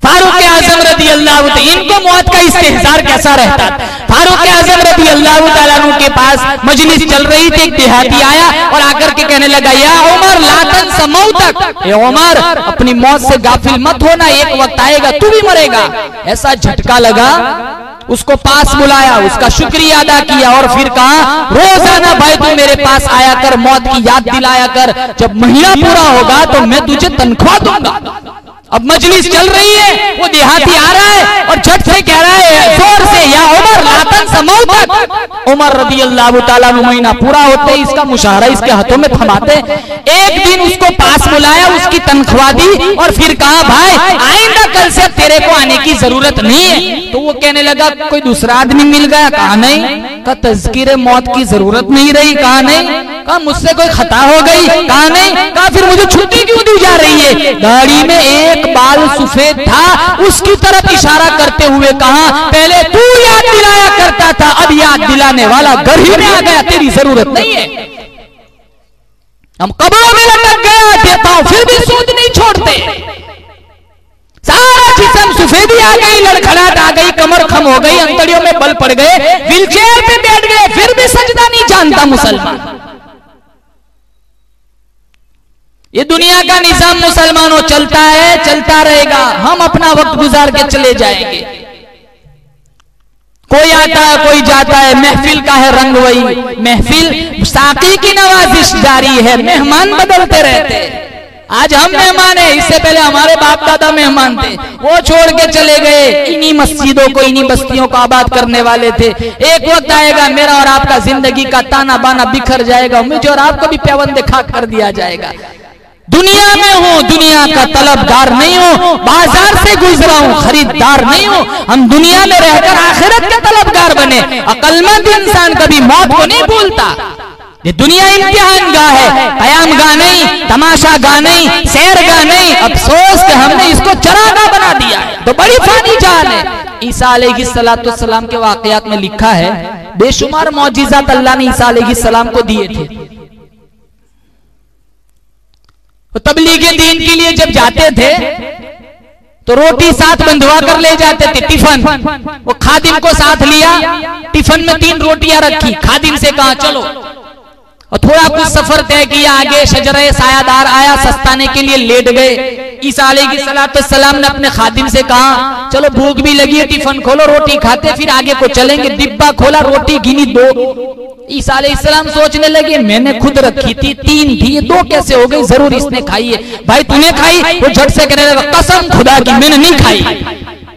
फारूक आज़म रज़ी अल्लाह, इनको मौत का इस्तेहज़ार कैसा रहता? फारूक आज़म रज़ी अल्लाह तआला अन्हु के पास मजलिस चल रही थी, एक देहाती आया और आकर के कहने लगा, या उमर ला तंस मौतक, ए उमर अपनी मौत से गाफिल मत होना, एक वक्त आएगा तू भी मरेगा। ऐसा झटका लगा, उसको पास बुलाया, उसका शुक्रिया अदा किया और फिर कहा, रोजाना भाई तू मेरे पास आया कर, मौत की याद दिलाया कर, जब महीना पूरा होगा तो मैं तुझे तनख्वाह दूंगा। अब मजलिस चल रही है, वो देहाती आ रहा है और झट से कह रहा है जोर से, या उमर ला तंस मौतक। उमर रज़ी अल्लाह तआला अन्हु महीना पूरा होते ही इसका मुशाहरा इसके हाथों में थमाते। एक दिन उसको पास बुलाया, उसकी तनख्वाह दी और फिर कहा, भाई आइंदा कल से तेरे को आने की जरूरत नहीं है। तो वो कहने लगा, कोई दूसरा आदमी मिल गया? कहा नहीं। कहा तज़किरे मौत की जरूरत नहीं रही? कहा नहीं। कहा मुझसे कोई खता हो गई? कहा नहीं। कहा फिर मुझे छुट्टी क्यों दी जा रही है? दाढ़ी में एक बाल सफेद था, उसकी तरफ इशारा करते हुए कहा, पहले तू याद दिलाया करता था, अब याद दिलाने वाला घर ही में आ गया, तेरी जरूरत नहीं है। हम कब्रों में लटक गया देता हूं, फिर भी सूद नहीं छोड़ते। सारा जिस्म सफेदी आ गई, लड़खड़ाहट आ गई, कमर खम हो गई, अंतड़ियों में बल पड़ गए, व्हीलचेयर पे बैठ गए, फिर भी सजदा नहीं जानता मुसलमान। ये दुनिया का निजाम मुसलमानों चलता है, चलता रहेगा, हम अपना वक्त गुजार के चले जाएंगे। कोई आता है, कोई जाता है, महफिल का है रंग वही, महफिल साकी की नवाजिश जारी है, मेहमान बदलते रहते हैं। आज हम मेहमान हैं, इससे पहले हमारे बाप दादा मेहमान थे, वो छोड़ के चले गए, इन्हीं मस्जिदों को, इन्हीं बस्तियों को आबाद करने वाले थे। एक वक्त आएगा मेरा और आपका जिंदगी का ताना बाना बिखर जाएगा, मुझे और आपको भी पैबंद खाक कर दिया जाएगा। दुनिया में हूं, दुनिया का तलबगार नहीं हूं, बाजार से गुजरा हूं, खरीदार नहीं हूं। हम दुनिया में रहकर आखिरत के तलबगार बने। अक्लमंद इंसान कभी मौत को नहीं भूलता। ये दुनिया इम्तिहान गाह है, कयाम गाह नहीं, तमाशा गाह नहीं, सैर गाह नहीं। अफसोस कि हमने इसको चरागाह बना दिया है। तो बड़ी फानी जान है। ईसा अलैहिस्सलाम के वाकयात में लिखा है बेशुमार मौजिज़ात अल्लाह ने ईसा अलैहिस्सलाम को दिए थे। तो तबलीगे दीन के लिए जब जाते थे तो रोटी साथ बंधवा कर ले जाते थे, टिफिन। वो खादिम को साथ लिया, टिफिन में 3 रोटियां रखी, खादिम से कहा चलो, और थोड़ा कुछ सफर तय किया। आगे शजरे सायादार आया, सस्ताने के लिए लेट गए। ईसा अलैहिस्सलाम ने अपने खादिम से कहा चलो भूख भी लगी है, टिफिन खोलो, रोटी खाते फिर आगे को चलेंगे। डिब्बा खोला, रोटी गिनी 2। ईसा अलैहिस्सलाम सोचने लगे मैंने खुद रखी थी, 3 थी, ये 2 कैसे हो गई, जरूर इसने खाई है। भाई तूने खाई? वो झट से कहने लगा कसम खुदा की मैंने नहीं खाई।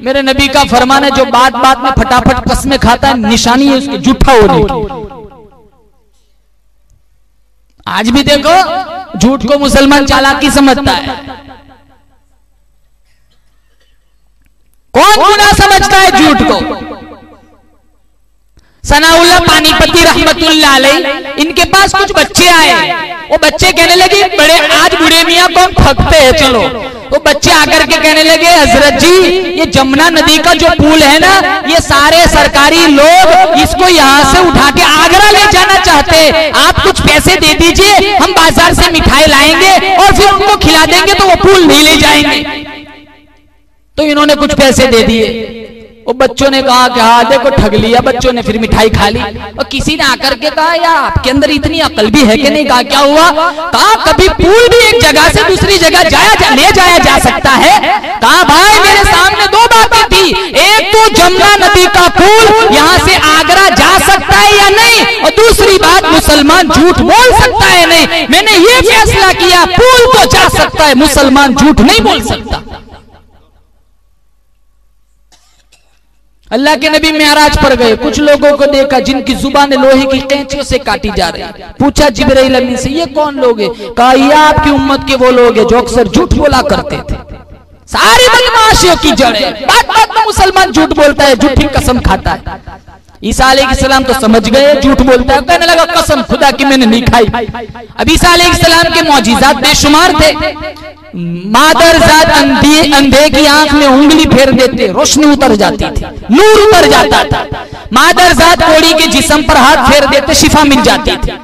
मेरे नबी का फरमान है जो बात बात में फटाफट कसमें खाता है निशानी है उसके झूठा होने की। आज भी देखो झूठ को मुसलमान चालाकी समझता है। कौन गुनाह समझता है झूठ को? सनाउल्लाह पानीपती रहमतुल्लाह अलैह, इनके पास कुछ बच्चे आए। वो बच्चे कहने लगे बड़े आज बूढ़े मियाँ को हम ठगते हैं, चलो। वो बच्चे आकर के कहने लगे हजरत जी ये जमुना नदी का जो पुल है ना, ये सारे सरकारी लोग इसको यहाँ से उठा के आगरा ले जाना चाहते हैं। आप कुछ पैसे दे दीजिए, हम बाजार से मिठाई लाएंगे और फिर उनको खिला देंगे तो वो पुल नहीं ले जाएंगे। तो इन्होंने कुछ पैसे दे दिए। वो बच्चों ने कहा कि हाँ देखो ठग लिया। बच्चों ने फिर मिठाई खा ली। और किसी ने आकर के कहा यार आपके अंदर इतनी अकल भी है कि नहीं? कहा क्या हुआ? कहा कभी पुल भी एक जगह से दूसरी जगह ले जाया जा सकता है। कहा भाई मेरे सामने 2 बातें थी, एक तो जमुना नदी का पुल यहाँ से आगरा जा सकता है या नहीं, और दूसरी बात मुसलमान झूठ बोल सकता है नहीं। मैंने ये फैसला किया पुल तो जा सकता है, मुसलमान झूठ नहीं बोल सकता। अल्लाह के नबी मेराज पर गए, कुछ लोगों को देखा जिनकी जुबान लोहे की कैंचियों से काटी जा रही। पूछा जिब्राइल अमीन से ये कौन लोग हैं? कहा ये आपकी उम्मत के वो लोग हैं जो अक्सर झूठ बोला करते थे। सारी बदमाशियों की जड़ है। बात बात में मुसलमान झूठ बोलता है, झूठी कसम खाता है। ईसा अलैहिस्सलाम तो समझ गए झूठ बोलता है, कहने लगा कसम खुदा की मैंने नहीं खाई। अब ईसा अलैहिस्सलाम के मौजिज़ात बेशुमार थे। मादरजात अंधे की आंख में उंगली फेर देते, रोशनी उतर जाती थी, नूर उतर जाता था। मादरजात कोड़ी के जिस्म पर हाथ फेर देते, शिफा मिल जाती थी।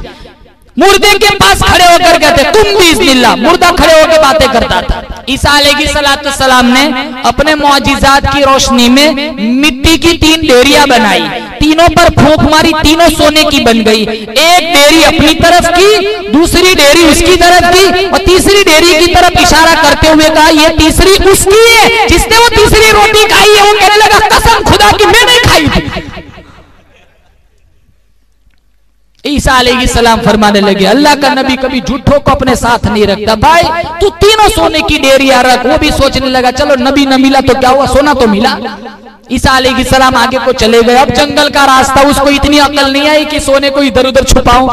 मुर्दे के पास खड़े होकर कहते तुम भी इस्मिल्लाह, मुर्दा खड़े होकर बातें करता था। ईसा अलैहिस्सलाम ने अपने मौजिज़ात की रोशनी में मिट्टी की 3 डेरियां बनाई, तीनों पर फूंक मारी, तीनों सोने की बन गई। एक डेरी अपनी तरफ की, दूसरी डेरी उसकी तरफ की, और तीसरी डेरी की तरफ इशारा करते हुए कहा ये तीसरी उसकी है। जिसने वो तीसरी रोटी खाई है वो कहने लगा कसम खुदा की मैंने खाई थी। ईसा अलैहिस्सलाम फरमाने लगे अल्लाह का नबी कभी झूठों को अपने साथ नहीं रखता। भाई तू तीनों सोने की डेरियां रख। वो भी सोचने लगा चलो नबी न मिला तो क्या हुआ, सोना तो मिला। ईसा अलैहिस्सलाम आगे को चले गए। अब जंगल का रास्ता, उसको इतनी अकल नहीं आई कि सोने को इधर उधर छुपाऊं।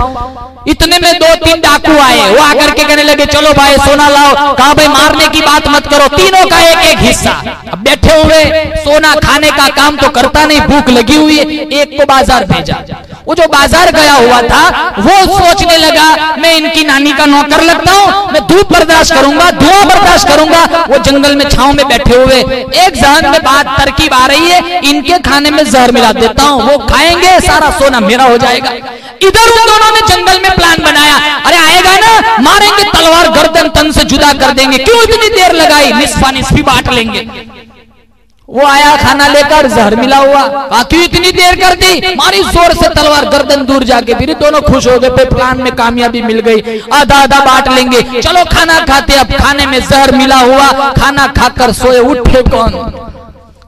इतने में 2-3 डाकू आए। वो आकर के कहने लगे चलो भाई सोना लाओ। कहा भाई मारने की बात मत करो, तीनों का एक एक हिस्सा। अब बैठे हुए सोना खाने का काम तो करता नहीं, भूख लगी हुई है। एक को बाजार भेजा। वो जो बाजार गया हुआ था वो सोचने लगा मैं इनकी नानी का नौकर लगता हूँ, मैं धूप बर्दाश्त करूंगा, धुआं बर्दाश्त करूंगा। वो जंगल में छांव में बैठे हुए, एक जहन में बात तरकीब आ रही है इनके खाने में जहर मिला देता हूँ, वो खाएंगे सारा सोना मेरा हो जाएगा। इधर उन दोनों ने जंगल में प्लान बनाया, अरे आएगा ना मारेंगे, तलवार गर्दन तन से जुदा कर देंगे, क्यों इतनी देर लगाई, निस्फा निस्फी बांट लेंगे। वो आया खाना लेकर, जहर मिला हुआ। क्यों इतनी देर कर दी, मारी जोर से तलवार, गर्दन दूर जाके। फिर दोनों खुश हो गए, प्लान में कामयाबी मिल गई, आधा आधा बांट लेंगे, चलो खाना खाते। अब खाने में जहर मिला हुआ, खाना खाकर सोए, उठे कौन?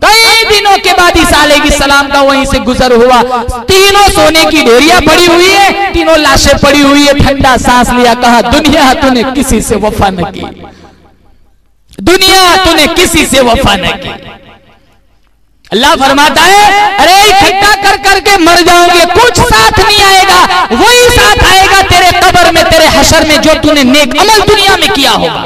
कई दिनों के बाद ईसा अलैहिस्सलाम का वहीं से गुजर हुआ। तीनों सोने की ढेरियां पड़ी हुई है, तीनों लाशें पड़ी हुई है। ठंडा सांस लिया, कहा दुनिया तूने किसी से वफा न की, दुनिया तूने किसी से वफा न की। अल्लाह फरमाता है अरे इकट्ठा कर करके मर जाओगे, कुछ साथ नहीं आएगा, वही साथ आएगा तेरे कब्र में, तेरे हशर में, जो तूने नेक अमल दुनिया में किया होगा।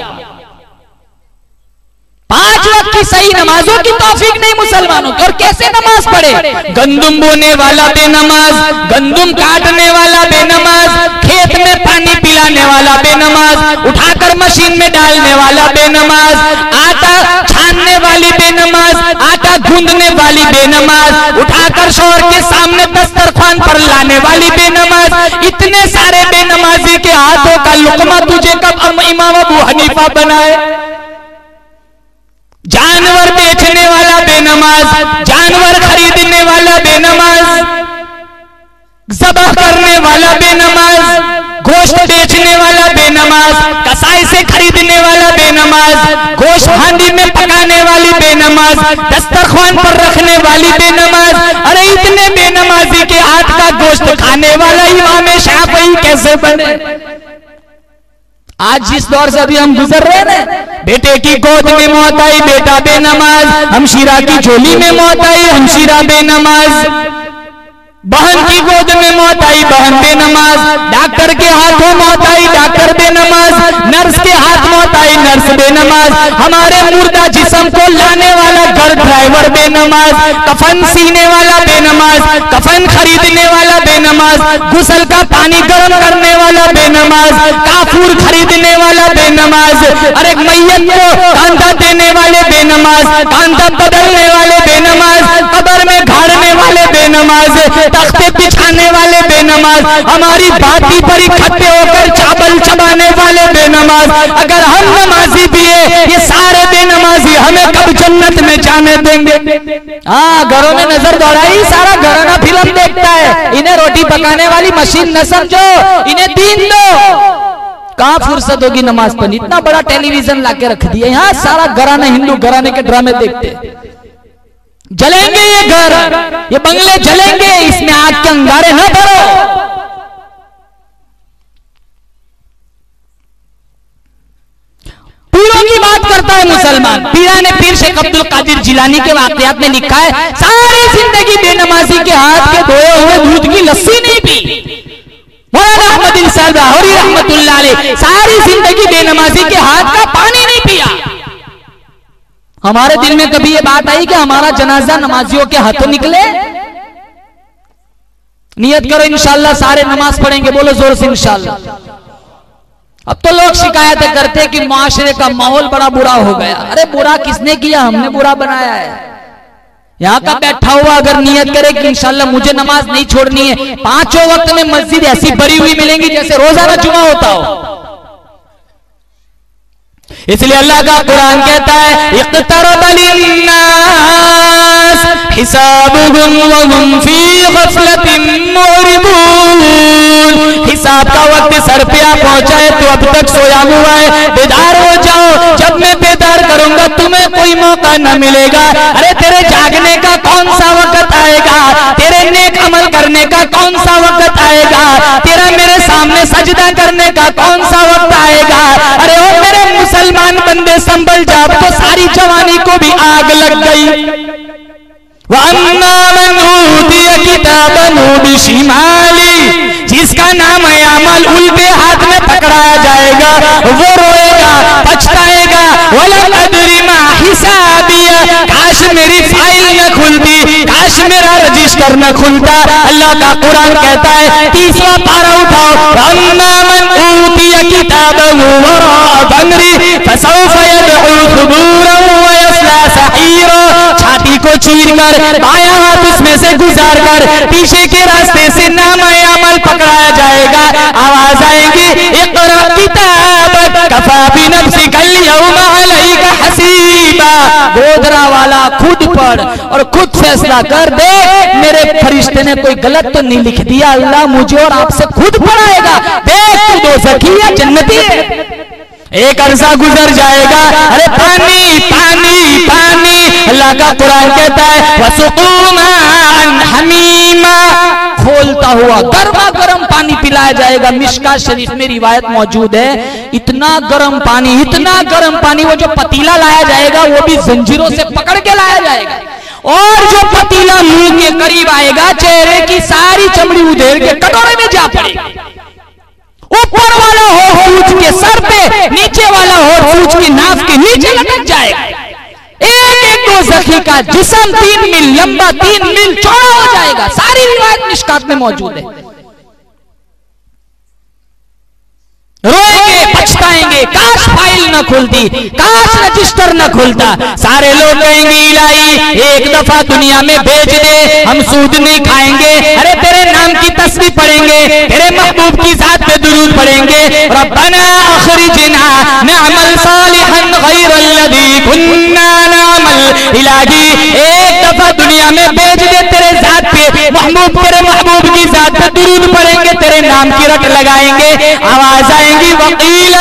5 वक्त की सही नमाजों की तौफीक नहीं मुसलमानों की। और कैसे नमाज पढ़े? गंदुम बोने वाला बेनमाज, गंदुम काटने वाला बेनमाज, खेत में पानी पिलाने वाला बेनमाज, उठाकर मशीन में डालने वाला बेनमाज, आटा छानने वाली बेनमाज, आटा गूंदने वाली बेनमाज, उठाकर शौहर के सामने दस्तरखान पर लाने वाली बेनमाज। इतने सारे बेनमाजी के हाथों का लुकमा तुझे कब इमाम अबू हनीफा बनाए? जानवर बेचने वाला बेनमाज, जानवर खरीदने वाला बेनमाज, ज़बह करने वाला बेनमाज, गोश्त बेचने वाला बेनमाज, कसाई से खरीदने वाला बेनमाज, गोश्त हांडी में पकाने वाली बेनमाज, दस्तरखान पर रखने वाली बेनमाज। अरे इतने बेनमाजी के हाथ का गोश्त खाने वाला इमाम शाफई कैसे बने? आज जिस दौर से अभी हम गुजर रहे हैं, बेटे की गोद में मौत आई, बेटा बेनमाज, हमशीरा की झोली में मौत आई, हमशीरा बेनमाज, बहन की गोद में मौत आई, बहन बेनमाज, डॉक्टर के हाथों मौत आई, डॉक्टर बेनमाज, नर्स के हाथ मौत आई, नर्स बेनमाज, हमारे मुर्दा जिस्म को लाने वाला घर ड्राइवर बेनमाज, कफन सीने वाला बेनमाज, कफन खरीदने वाला बेनमाज, गुसल का पानी गर्म करने वाला बेनमाज, काफूर खरीदने वाला बेनमाज, अरे मैयत को कांधा देने वाले बेनमाज, कांधा बदलने वाले बेनमाज, कब्र में गाड़ने वाले बेनमाज, तख्ते बिछाने वाले बेनमाज, हमारी बाती पर इकट्ठे होकर चावल चबाने वाले बेनमाज। अगर हम नमाजी भी है, ये सारे बेनमाजी हमें कब जन्नत में जाने देंगे? हाँ, घरों में नजर दौड़ाई, सारा घराना फिल्म देखता है। इन्हें रोटी पकाने वाली मशीन न समझो, इन्हें दीन दो। कहाँ फुर्सत होगी नमाज पढ़ने? इतना बड़ा टेलीविजन लाके रख दिया, यहाँ सारा घराना हिंदू घराने के ड्रामे देखते। जलेंगे ये घर, ये बंगले जलेंगे, इसमें आग के अंगारे न भरो। पीरों की बात करता है मुसलमान। पीराने पीर शेख अब्दुल कादिर जिलानी के वाकयात में लिखा है, सारी जिंदगी बेनमाजी के हाथ के धोए हुए दूध की लस्सी नहीं पी। मौलाना अहमद साहब लाहौरी रहमतुल्लाह अलैह सारी जिंदगी बेनमाजी के हाथ का पानी नहीं पिया। हमारे दिल में कभी ये बात आई कि हमारा जनाजा नमाजियों के हाथों निकले? नियत करो इंशाअल्लाह सारे नमाज पढ़ेंगे, बोलो जोर से इंशाअल्लाह। अब तो लोग शिकायतें करते हैं कि माशरे का माहौल बड़ा बुरा हो गया। अरे बुरा किसने किया? हमने बुरा बनाया है। यहाँ का बैठा हुआ अगर नियत करे कि इंशाअल्लाह मुझे नमाज नहीं छोड़नी है, 5 वक्त में मस्जिद ऐसी भरी हुई मिलेंगी जैसे रोजाना जुमा होता हो। इसलिए अल्लाह का कुरान कहता है, इक़्तरब लिन्नास हिसाबुहुम व हुम फी गफलतिन मुरिदून। हिसाब का वक्त सर पे आ पहुंचा है तो अब तक सोया हुआ है, बेदार हो जाओ। जब मैं बेदार करूंगा तुम्हें कोई मौका न मिलेगा। अरे तेरे जागने का कौन सा वक्त आएगा? तेरे नेक अमल करने का कौन सा वक्त आएगा? तेरा मेरे सामने सजदा करने का कौन सा वक्त आएगा? अरे ओ मेरे मुसलमान बंदे संभल जा, तो सारी जवानी को भी आग लग गई। वअम्मा मन ऊतिया किताबहू बिशिमाली, जिसका नाम है अमल उल्टे हाथ में पकड़ाया जाएगा, वो रोएगा, पछताएगा। वलम अदरी मा हिसाबिया, काश मेरी फाइल न खुलती, काश मेरा रजिस्टर न खुलता। अल्लाह का कुरान कहता है, 30वां पारा उठाओ, वअम्मा मन ऊतिया किताबहू वरा बंगरी फसौफ यदउ सुबूरन व यस्ला सईरा। छाती को चीर कर बायां हाथ उसमें से गुजार कर पीछे के रास्ते से नाम-ए अमल पकड़ाया जाएगा। आवाज आएगी, इक़रा किताबक कफा बिनफ्सिकल यौमा अलैका हसीबा। गोदरा वाला खुद पढ़ और खुद फैसला कर दे, मेरे फरिश्ते ने कोई गलत तो नहीं लिख दिया। अल्लाह मुझे और आपसे खुद पढ़ाएगा। देख तू दोज़खी या जन्नती है। एक अरसा गुजर जाएगा, अरे पानी पानी पानी। अल्लाह का कुरान कहता है, वसुक़ूमान हमीमा, खोलता हुआ गर्मा गर्म पानी पिलाया जाएगा। मिशकात शरीफ में रिवायत मौजूद है, इतना गर्म पानी, इतना गर्म पानी, वो जो पतीला लाया जाएगा वो भी जंजीरों से पकड़ के लाया जाएगा। और जो पतीला मुंह के करीब आएगा चेहरे की सारी चमड़ी उधेड़ के कटोरे में जा पड़ेगी। ऊपर वाला होठ पूंछ के सर पे, नीचे वाला होठ पूंछ के नाक के नीचे लटक जाएगा। एक एक दो जख्मी का जिस्म 3 मील लंबा 3 मील चौड़ा हो जाएगा। सारी रिवायत मिशकात में मौजूद है। रोएंगे, पछताएंगे, काश फाइल न खुलती, काश रजिस्टर न खुलता। सारे लोग कहेंगे इलाही एक दफा दुनिया में भेज दे, हम सूद नहीं खाएंगे। अरे तेरे नाम की तस्बीह पढ़ेंगे, तेरे महबूब की जात पे दुरूद पढ़ेंगे। रब्बना अखरिजना नअमल सालिहन गैरल्लज़ी कुन्ना नअमल। इलाही एक दफा दुनिया में भेज दे, तेरे जात पे महबूब, तेरे महबूब की जात पे दुरूद पढ़ेंगे, तेरे नाम की रट लगाएंगे। आवाज आएंगी वकील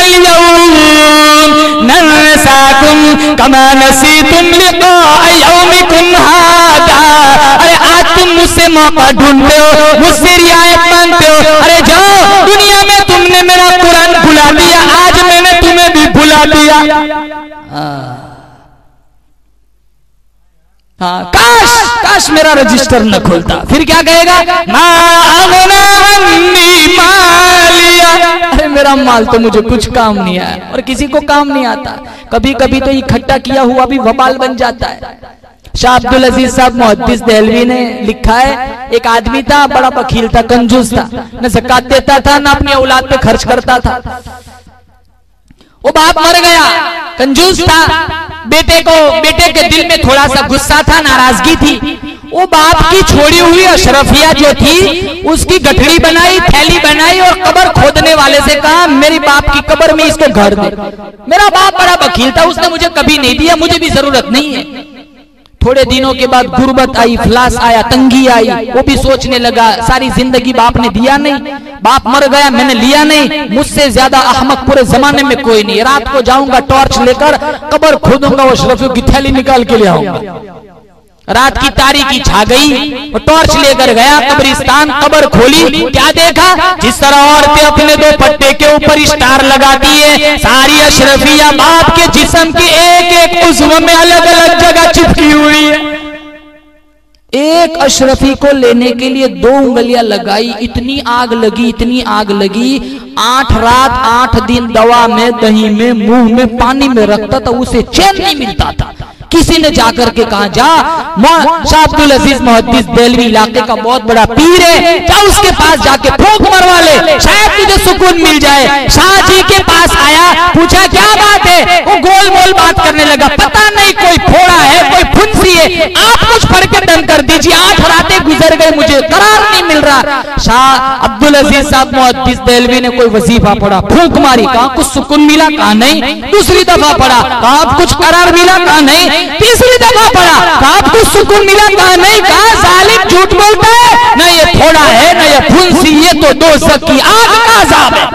नंसाकुम कमा नसीतुम लिका यौमिकुम हादा। अरे आज तुम मुझसे मौका ढूंढते हो, मुझसे रियायत मांगते हो। अरे जाओ, दुनिया में तुमने मेरा कुरान भुला दिया, आज मैंने तुम्हें भी भुला दिया। हाँ, काश काश मेरा रजिस्टर न खुलता। फिर क्या कहेगा? अरे मेरा माल तो मुझे कुछ काम नहीं आया, और किसी को काम नहीं आता। कभी कभी तो इकट्ठा किया हुआ भी वबाल बन जाता है। शाह अब्दुल अजीज साहब मुहद्दिस देहलवी ने लिखा है, एक आदमी था, बड़ा बखील था, कंजूस था, न ज़कात देता था, न अपनी औलाद पे खर्च करता था। वो बाप मर गया, कंजूस था, बेटे के दिल में थोड़ा सा गुस्सा था, नाराजगी थी। वो बाप की छोड़ी हुई अशरफिया जो थी उसकी गठड़ी बनाई, थैली बनाई और कब्र खोदने वाले से कहा मेरी बाप की कब्र में इसको घर दे। मेरा बाप बड़ा वकील था, उसने मुझे कभी नहीं दिया, मुझे भी जरूरत नहीं है। थोड़े दिनों के बाद गुर्बत आई, इफलास आया, तंगी आई। वो भी सोचने लगा सारी जिंदगी बाप ने दिया नहीं, बाप मर गया मैंने लिया नहीं, मुझसे ज्यादा अहमक पूरे जमाने में कोई नहीं। रात को जाऊंगा टॉर्च लेकर कब्र खोदूंगा, वो अशरफियों की थैली निकाल के ले आऊंगा। रात की तारीकी छा गई, वो टॉर्च लेकर गया कब्रिस्तान, कब्र खोली, क्या देखा? जिस तरह औरतें अपने 2 पट्टे के ऊपर स्टार लगाती है, सारी अशरफिया बाप के जिस्म की एक एक उज़्व में अलग अलग जगह चिपकी हुई है। एक अशरफी को लेने के लिए 2 उंगलियां लगाई, इतनी आग लगी, इतनी आग लगी। 8 रात 8 दिन दवा में, दही में, मुंह में, पानी में रखता था, उसे चैन नहीं मिलता था। किसी ने जाकर के कहा जा, शाह अब्दुल अजीज मुहद्दिस देहलवी इलाके का बहुत बड़ा पीर है, जा उसके पास जाके फूंक मरवा ले, शायद तुझे सुकून मिल जाए। शाह जी के पास आया, पूछा क्या बात है? वो गोल मोल बात करने लगा, पता नहीं कोई फोड़ा है, कोई फुंसी है, आप कुछ पढ़ के दम कर दीजिए, 8 रातें गुजर गए, मुझे करार नहीं मिल रहा। शाह अब्दुल अजीज साहब मुहद्दिस देहलवी ने कोई वजीफा पढ़ा, फूंक मारी, कहा कुछ सुकून मिला? कहा नहीं। दूसरी दफा पढ़ा, कहा कुछ करार मिला? कहा नहीं। तीसरी दफा पढ़ा, कहा आपको सुकून मिला? कहा नहीं। कहा जालिम झूठ बोलता है, न ये थोड़ा है न ये फुंसी, ये तो दोज़ख की आग का अज़ाब है।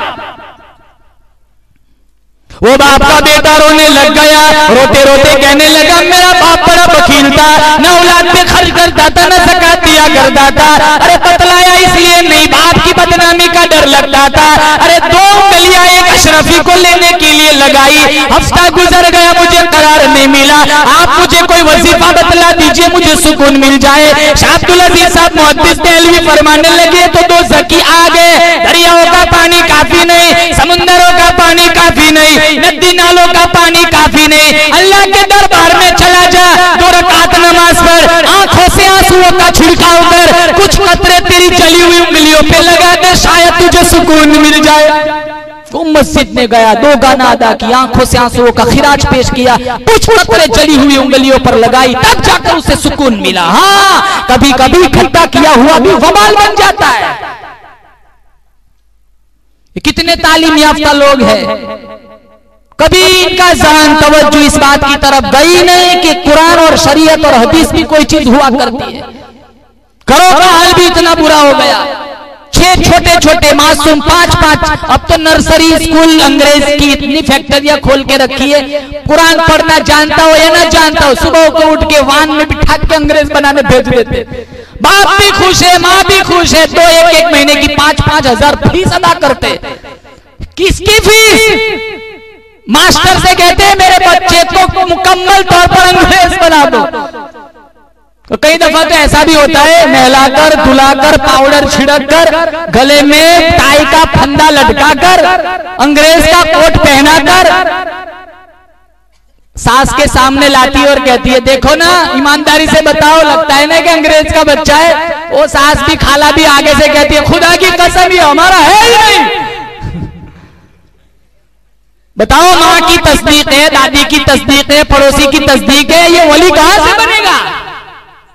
वो बाप का बेटा रोने लग गया, रोते रोते कहने लगा मेरा बाप बड़ा वकील था, न औलाद पे खर्च करता था, न ज़कात दिया करता था। अरे बतलाया इसलिए नहीं, बाप की बदनामी का डर लगता था। अरे 2 उंगलियां एक अशरफी को लेने के लिए लगाई, हफ्ता गुजर गया, मुझे करार नहीं मिला। आप मुझे कोई वजीफा बतला दीजिए, मुझे सुकून मिल जाए। शाह अब्दुल अजीज साहब मुहद्दिस देहलवी फरमाने लगे तो 2 ज़की आ गए। दरियाओं का पानी काफी नहीं, समुंदरों का पानी काफी नहीं, नदी नालों का पानी काफी नहीं। अल्लाह के दरबार में चला जा, 2 रकात नमाज पढ़, आंखों से आंसुओं का छिड़काव कर, कुछ कतरे तेरी जली हुई उंगलियों पे लगा दे, शायद तुझे सुकून मिल जाए। वो मस्जिद में गया, 2 गाना अदा किया, आंखों से आंसुओं का खिराज पेश किया, कुछ कतरे जली हुई उंगलियों पर लगाई, तब जाकर उसे सुकून मिला। हाँ, कभी कभी इकट्ठा किया हुआ भी वबाल बन जाता है। कितने तालीम याफ्ता लोग हैं, कभी इनका ज़हन तवज्जो इस बात की तरफ गई नहीं कि कुरान और शरीयत और हदीस भी कोई चीज हुआ करती है। घरों का हाल भी इतना बुरा हो गया, 6 छोटे छोटे मासूम 5-5, अब तो नर्सरी स्कूल अंग्रेज की इतनी फैक्ट्रियां खोल के रखी है। कुरान पढ़ना जानता हो या ना जानता हो, सुबह को उठ के वाहन में बिठा के अंग्रेज बनाने भेज देते। बाप भी खुश है, माँ भी खुश है, तो 1-1 महीने की 5-5 हजार फीस अदा करते। किसकी फीस? मास्टर से कहते हैं मेरे बच्चे को मुकम्मल तौर पर अंग्रेज बना दो। तो कई दफा तो ऐसा भी होता है, नहलाकर धुलाकर पाउडर छिड़ककर गले में टाई का फंदा लटकाकर अंग्रेज का कोट पहनाकर सास के सामने लाती और कहती है, देखो ना, ईमानदारी से बताओ, लगता है ना कि अंग्रेज का बच्चा है। वो सास भी खाला भी आगे से कहती है, खुदा की कसम ये हमारा है ही नहीं। बताओ, माँ की तस्दीक है, दादी की तस्दीक है, पड़ोसी की तस्दीक है, ये वली कहां से बनेगा?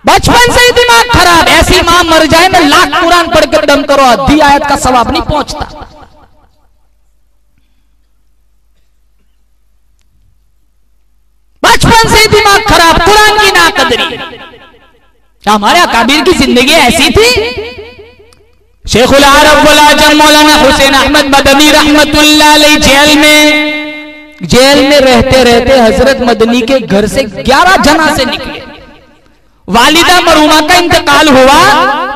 बचपन से ही दिमाग खराब। ऐसी मां मर जाए ना, लाख कुरान पढ़ के दम करो, आधी आयत का सवाब नहीं पहुंचता। बचपन से ही दिमाग खराब, कुरान की नाकदरी। हमारे अकाबिर की जिंदगी ऐसी थी। शेखुल अरब वल आजम मौलाना हुसैन अहमद मदनी रहमतुल्लाह अलैह जेल में रहते रहते हजरत मदनी के घर से 11 जना से निकले। वालिदा मरूमा का इंतकाल हुआ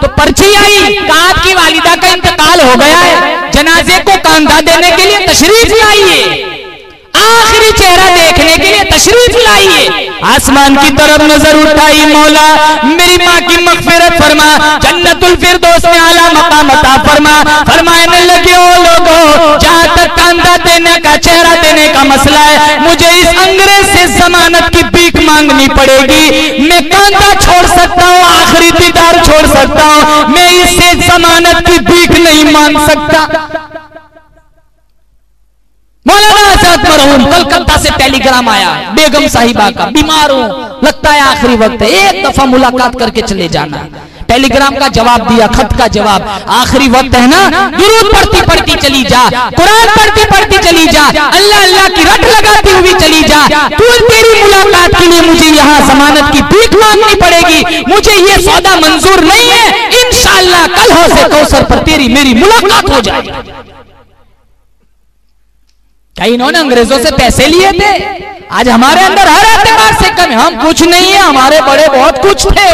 तो पर्ची आई, कहा कि वालिदा का इंतकाल हो गया है, जनाजे को कांधा देने के लिए तशरीफ लाइए, आखिरी चेहरा देखने के लिए तशरीफ लाइए। आसमान की तरफ नजर उठाई, मौला मेरी माँ की मगफिरत फरमा, जन्नतुल फिरदौस में आला मकाम अता फरमा। फरमाने लगे, ओ लोगों, जहां तक कांधा देने का, चेहरा देने का मसला है, मुझे इस अंग्रेज से जमानत की भीख मांगनी पड़ेगी। मैं कांधा छोड़ सकता हूँ, आखिरी दीदार छोड़ सकता हूँ, मैं इससे जमानत की भीख नहीं मांग सकता। मौलाना आजाद मरहूम, कलकत्ता से टेलीग्राम आया, बेगम साहिबा का, बीमार हूं, लगता है आखिरी वक्त है, एक दफा मुलाकात करके चले जाना। टेलीग्राम का जवाब दिया, खत का जवाब, आखिरी वक्त है ना, दुरूद पढ़ती पढ़ती चली जा, कुरान पढ़ती पढ़ती चली जा, अल्लाह अल्लाह की रट लगाती हुई चली जा। तू तेरी मुलाकात के लिए मुझे यहाँ जमानत की भीख मांगनी पड़ेगी, मुझे ये सौदा मंजूर नहीं है। इंशाअल्लाह कल हो से कौसर पर तेरी मेरी मुलाकात हो जाएगी। क्या इन्होंने अंग्रेजों से पैसे लिए थे? आज हमारे अंदर हर एतबार से कम, हम कुछ नहीं है, हमारे बड़े बहुत कुछ थे।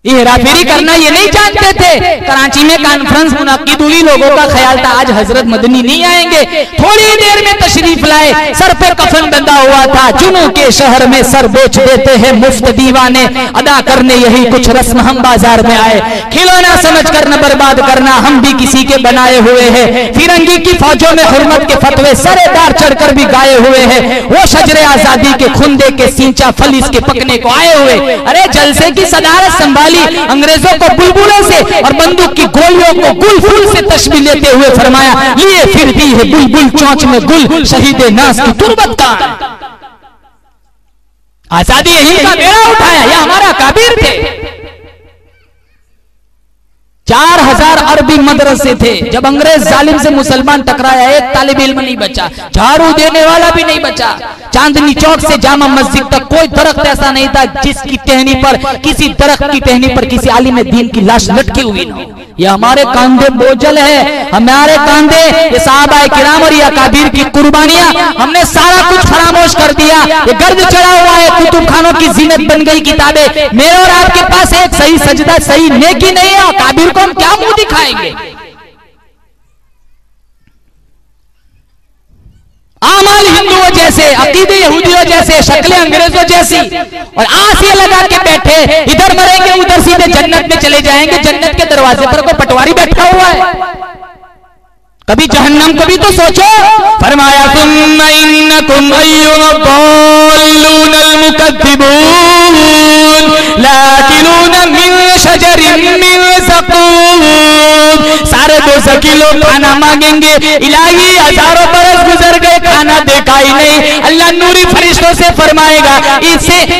ये हेराफेरी करना ये नहीं जानते थे। कराची में कॉन्फ्रेंस मुनाकिद हुई, लोगों का ख्याल था आज हजरत मदनी नहीं आएंगे, थोड़ी देर में तशरीफ लाए, सर पे कफन बंधा हुआ था। जुनू के शहर में सर बेच देते हैं मुफ्त दीवाने, अदा करने यही कुछ रस्म हम बाजार में आए। खिलौना समझ कर न बर्बाद करना, हम भी किसी के बनाए हुए हैं। फिरंगी की फौजों में हुर्मत के फतवे सरेदार चढ़कर भी गाए हुए हैं। वो शजरे आजादी के खुंदे के सींचा फल इसके पकने को आए हुए। अरे जलसे की सदारत संभाली, अंग्रेजों को बुलबुलों से और बंदूक की गोलियों को गुल फूल से तशबीह लेते हुए फरमाया, लिए फिरती है बुलबुल चौंच में गुल, शहीद नास की तुरबत का। आजादी यही का बेड़ा उठाया, यह हमारा काबिर थे। 4000 अरबी मदरसे थे। जब अंग्रेज जालिम से मुसलमान टकराया, एक तालिब इल्म नहीं बचा, झाड़ू देने वाला भी नहीं बचा। चांदनी चौक से जामा मस्जिद तक कोई दरख्त ऐसा नहीं था जिसकी टहनी पर, किसी दरख्त की टहनी पर किसी आलिम दीन की लाश लटकी हुई न हो। ये हमारे कांधे बोझल है, हमारे कांधे ये सहाबाए किराम और ये अकाबीर की कुर्बानियां, हमने सारा कुछ फरामोश कर दिया। ये गर्द चढ़ा हुआ है, कुतुब खानों की जीनत बन गई किताबें। मेरे और आपके पास एक सही सजदा, सही नेकी नहीं है, अकाबीर को हम क्या मुंह दिखाएंगे? आमाल हिंदुओं जैसे, अकीदे यहूदियों जैसे, शक्लें अंग्रेजों जैसी, और आस ये लगा के बैठे, इधर मरेंगे उधर सीधे जन्नत में चले जाएंगे। जन्नत के दरवाजे पर कोई पटवारी बैठा हुआ है, कभी जहन्नम को भी तो सोचो। फरमाया सुम्मा इन्नकुम अय्युहद्दाल्लूनल मुकद्दिबून लाकिलून मिन शजरिन मिन ज़क़ूम। सारे दोज़खी लोग खाना मांगेंगे, इलाही हजारों बरस गुजर गए, खाना देखा ही नहीं। अल्लाह नूरी फरिश्तों से फरमाएगा,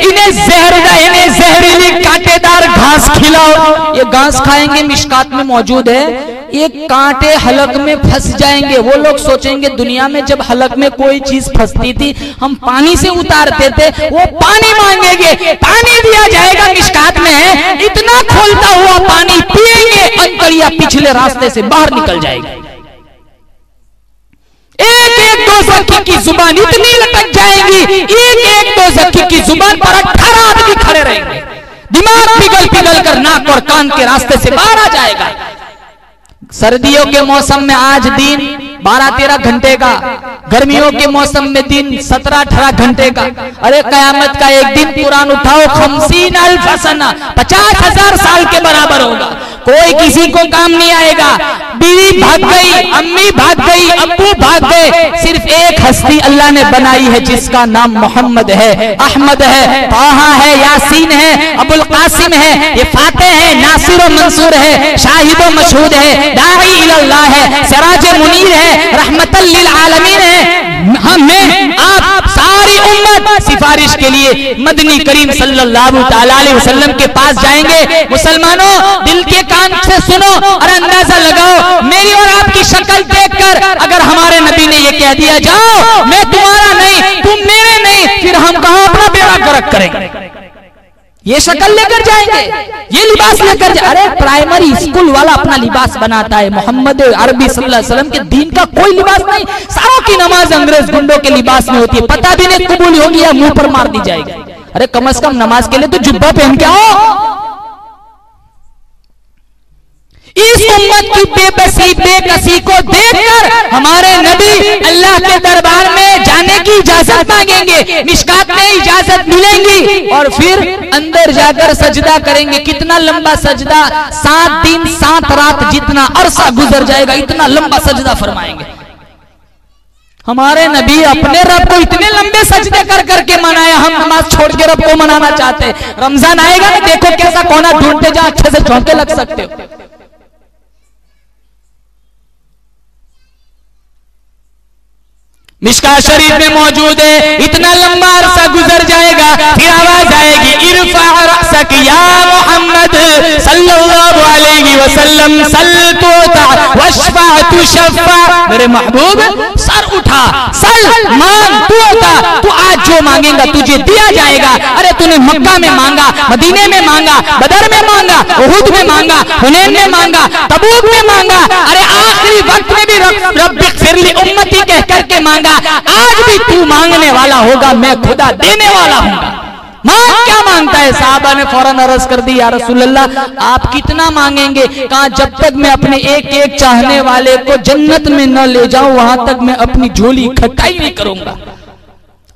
इन्हें जहरीली कांटेदार घास खिलाओ। ये घास खाएंगे, मिशकात में मौजूद है, ये कांटे हलक में फंस जाएंगे। वो लोग सोचेंगे दुनिया में जब हलक में कोई चीज फंसती थी हम पानी से उतारते थे, वो पानी मांगेंगे, पानी दिया जाएगा, मिशकात में है, इतना खोलता हुआ पानी पिएंगे, अंतड़िया पिछले रास्ते से बाहर निकल जाएगी। एक एक दोज़खी की जुबान इतनी लटक जाएगी, एक एक दोज़खी की जुबान पर 18 आदमी खड़े रहेंगे, दिमाग पिघल पिघल कर नाक और कान के रास्ते से बाहर आ जाएगा। सर्दियों के मौसम में आज दिन 12-13 घंटे का, गर्मियों के मौसम में दिन 17-18 घंटे का। अरे कयामत का एक दिन कुरान उठाओ 50,000 सना, 50,000 साल के बराबर होगा। कोई किसी को काम नहीं आएगा। बीवी भाग गई, अम्मी भाग गई, अब्बू भाग गए, सिर्फ एक हस्ती अल्लाह ने बनाई है जिसका नाम मोहम्मद है, अहमद है, ताहा है, यासीन है, अबुल कासिम है, ये फाते है, नासिर व मंसूर है, शाहिद व मशहूद है, दाई इल्लाह है, सिराज मुनीर है, रहमतल लिल आलमीन है। हमें आप सारी उम्मत सिफारिश के लिए मदनी करीम सल्लल्लाहु तआला अलैहि वसल्लम के पास जाएंगे। मुसलमानों, दिल के कान से सुनो और अंदाजा लगाओ, मेरी और आपकी शक्ल देखकर अगर हमारे नबी ने ये कह दिया जाओ मैं तुम्हारा नहीं, तुम मेरे नहीं, फिर हम कहां अपना बेड़ा गर्क करेंगे? ये शक्ल लेकर जाएंगे, ये लिबास लेकर अरे प्राइमरी स्कूल वाला अपना लिबास बनाता है, मोहम्मद अरबी सल्लल्लाहु अलैहि वसल्लम के दीन का कोई लिबास नहीं। सारों की नमाज अंग्रेज गुंडों के लिबास में होती है, पता भी नहीं कबूल होगी या मुंह पर मार दी जाएगी। अरे कम से कम नमाज के लिए तो जुब्बा पहन के आओ। इस उम्मत की बेबसी बेकसी को देखकर हमारे नबी अल्लाह के दरबार में जाने की इजाजत मांगेंगे, मिशकात में इजाजत मिलेंगी और फिर अंदर जाकर सजदा करेंगे। कितना लंबा सजदा, 7 दिन 7 रात जितना अरसा गुजर जाएगा इतना लंबा सजदा फरमाएंगे। हमारे नबी अपने रब को इतने लंबे सजदे कर करके मनाया, हम नमाज छोड़ के रब को मनाना चाहते हैं। रमजान आएगा ना, देखो कैसा कोना ढूंढते जा अच्छे से चौंके लग सकते हो। मिशका शरीफ में मौजूद है, इतना लंबा अरसा गुजर जाएगा, फिर आवाज आएगी इरफा रअसक या मोहम्मद सल्लल्लाहु अलैहि वसल्लम सल्तु वशफा तुशफा। मेरे महबूब सर उठा, सल मांग, तू आज जो मांगेगा तुझे दिया जाएगा। अरे तूने मक्का में मांगा, मदीने में मांगा, बदर में मांगा, उहुद में मांगा, हुनैन में मांगा, तबूक में मांगा, अरे आखिरी वक्त में भी रब्बिग़फिरली उम्मती कह करके मांगा। आज भी तू मांगने वाला होगा, मैं खुदा देने वाला हूँ। मांग क्या मांगता है? साहबा ने फौरन अर्ज कर दी, या रसूलल्लाह आप कितना मांगेंगे? कहा जब तक मैं अपने एक एक चाहने वाले को जन्नत में न ले जाऊं वहां तक मैं अपनी झोली खटाई नहीं करूंगा।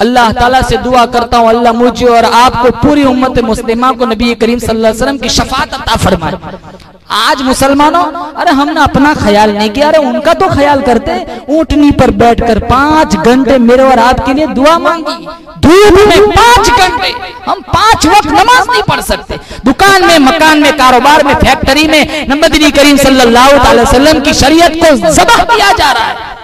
अल्लाह ताला से दुआ करता हूँ अल्लाह मुझे और आपको पूरी उम्मत मुस्लिमा को नबी करीम सल्लल्लाहु अलैहि वसल्लम की शफाअत अता फरमाए। आज मुसलमानों, अरे हमने अपना ख्याल नहीं किया, अरे उनका तो ख्याल करते। ऊंटनी पर बैठकर 5 घंटे मेरे और आपके लिए दुआ मांगी, धूप में 5 घंटे। हम 5 वक्त नमाज नहीं पढ़ सकते। दुकान में, मकान में, कारोबार में, फैक्ट्री में नबी करीम सल्लल्लाहु अलैहि वसल्लम की शरीयत को ज़बह किया जा रहा है।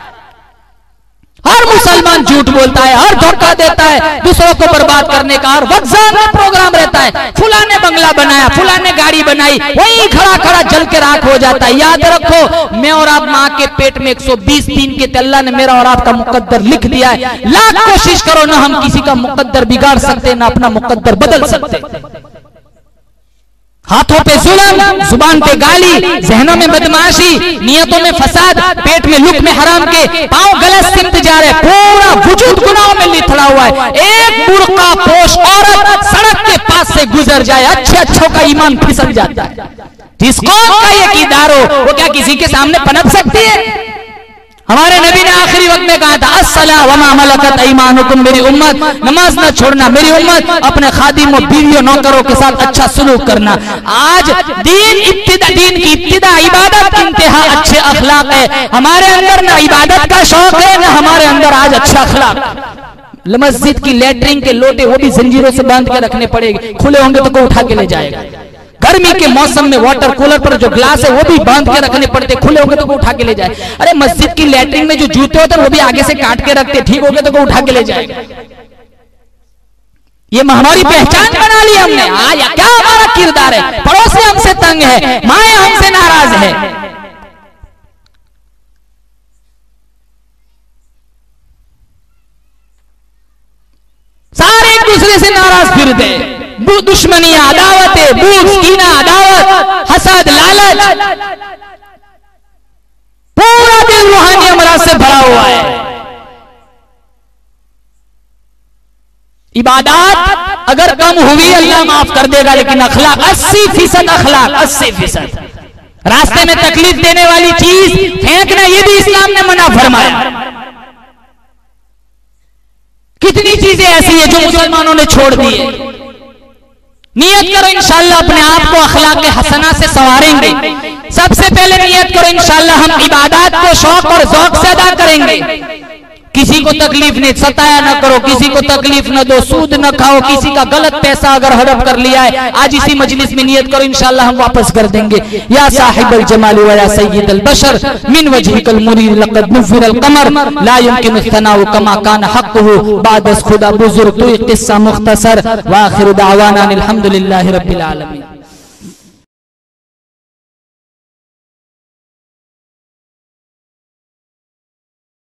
हर मुसलमान झूठ बोलता है, हर धोखा देता है, दूसरों को बर्बाद करने का हर वक्त में प्रोग्राम रहता है। फुला ने बंगला बनाया, फुला ने गाड़ी बनाई, वहीं खड़ा खड़ा जल के राख हो जाता है। याद रखो, मैं और आप माँ के पेट में 120 दिन के अल्लाह ने मेरा और आपका मुकद्दर लिख दिया है। लाख कोशिश करो ना हम किसी का मुकद्दर बिगाड़ सकते, ना अपना मुकद्दर बदल सकते। हाथों पे जुल्म, जुबान पे गाली, जहनों में बदमाशी, नियतों में फसाद, पेट में लुक में हराम के, पांव गलत सिमट जा रहे, पूरा वजूद गुनाहों में लिथड़ा हुआ है। एक बुर्का पोश औरत सड़क के पास से गुजर जाए, अच्छे अच्छों का ईमान फिसल जाता है। जिस कौम का ये कीदार हो वो क्या किसी के सामने पनप सकती है? हमारे नबी ने आखिरी वक्त में कहा था अस्सला वमा मलकत ऐमानुकुम, मेरी उम्मत नमाज न छोड़ना, मेरी उम्मत अपने खादिम और बीवियों नौकरों के साथ अच्छा सलूक करना। आज दीन की इब्तिदा इबादत की इंतहा अच्छे अखलाक है। हमारे अंदर ना इबादत का शौक है, ना हमारे अंदर आज अच्छा अखलाक। मस्जिद की लेटरिन के लोटे वो भी जंजीरों से बांध के रखने पड़ेंगे, खुले होंगे तो कोई उठा के ले जाएगा। गर्मी के मौसम में वाटर कूलर पर जो ग्लास है वो भी बांध के रखने पड़ते, खुले होंगे तो कोई उठा के ले जाए। अरे मस्जिद की लैट्रिन में जो जूते होते हैं वो भी आगे से काट के रखते, ठीक हो गए तो कोई उठा के ले जाएगा। ये हमारी पहचान बना ली हमने। आया क्या हमारा किरदार है? पड़ोसी हमसे तंग है, माए हमसे नाराज है। सारे एक दूसरे से नाराज फिरते, दुश्मनियां, अदावतें, भूख, कीना, अदावत, हसद, लालच, पूरा दिल रूहानी अमराज से भरा हुआ है। इबादत अगर कम हुई अल्लाह माफ कर देगा, लेकिन अखलाक 80% अखलाक 80%। रास्ते में तकलीफ देने वाली चीज फेंकना, ये भी इस्लाम ने मना फरमाया। कितनी चीजें ऐसी है जो मुसलमानों ने छोड़ दी है। नियत करो इंशाअल्लाह अपने आप को अखलाक हसना से संवारेंगे। सबसे पहले नियत करो इंशाअल्लाह हम इबादत को शौक और ज़ौक से अदा करेंगे। किसी को तकलीफ नहीं, सताया ना करो, किसी को तकलीफ न दो, सूद न खाओ, किसी का गलत पैसा अगर हड़प कर लिया है आज इसी मजलिस में नियत करो इंशाअल्लाह हम वापस कर देंगे। या साहिबल जमाल व या सय्यिदल बशर मिन वजहिकल मुनीर लक़द नुफ़िरल क़मर ला युमकिनु इस्तनाउ कमा कान हक़्क़ुहु बाद खुदा बुज़ुर्ग। तो किस्सा मुख्तसर व आखिर दावाना अनिल हम्दुलिल्लाहि रब्बिल आलमीन।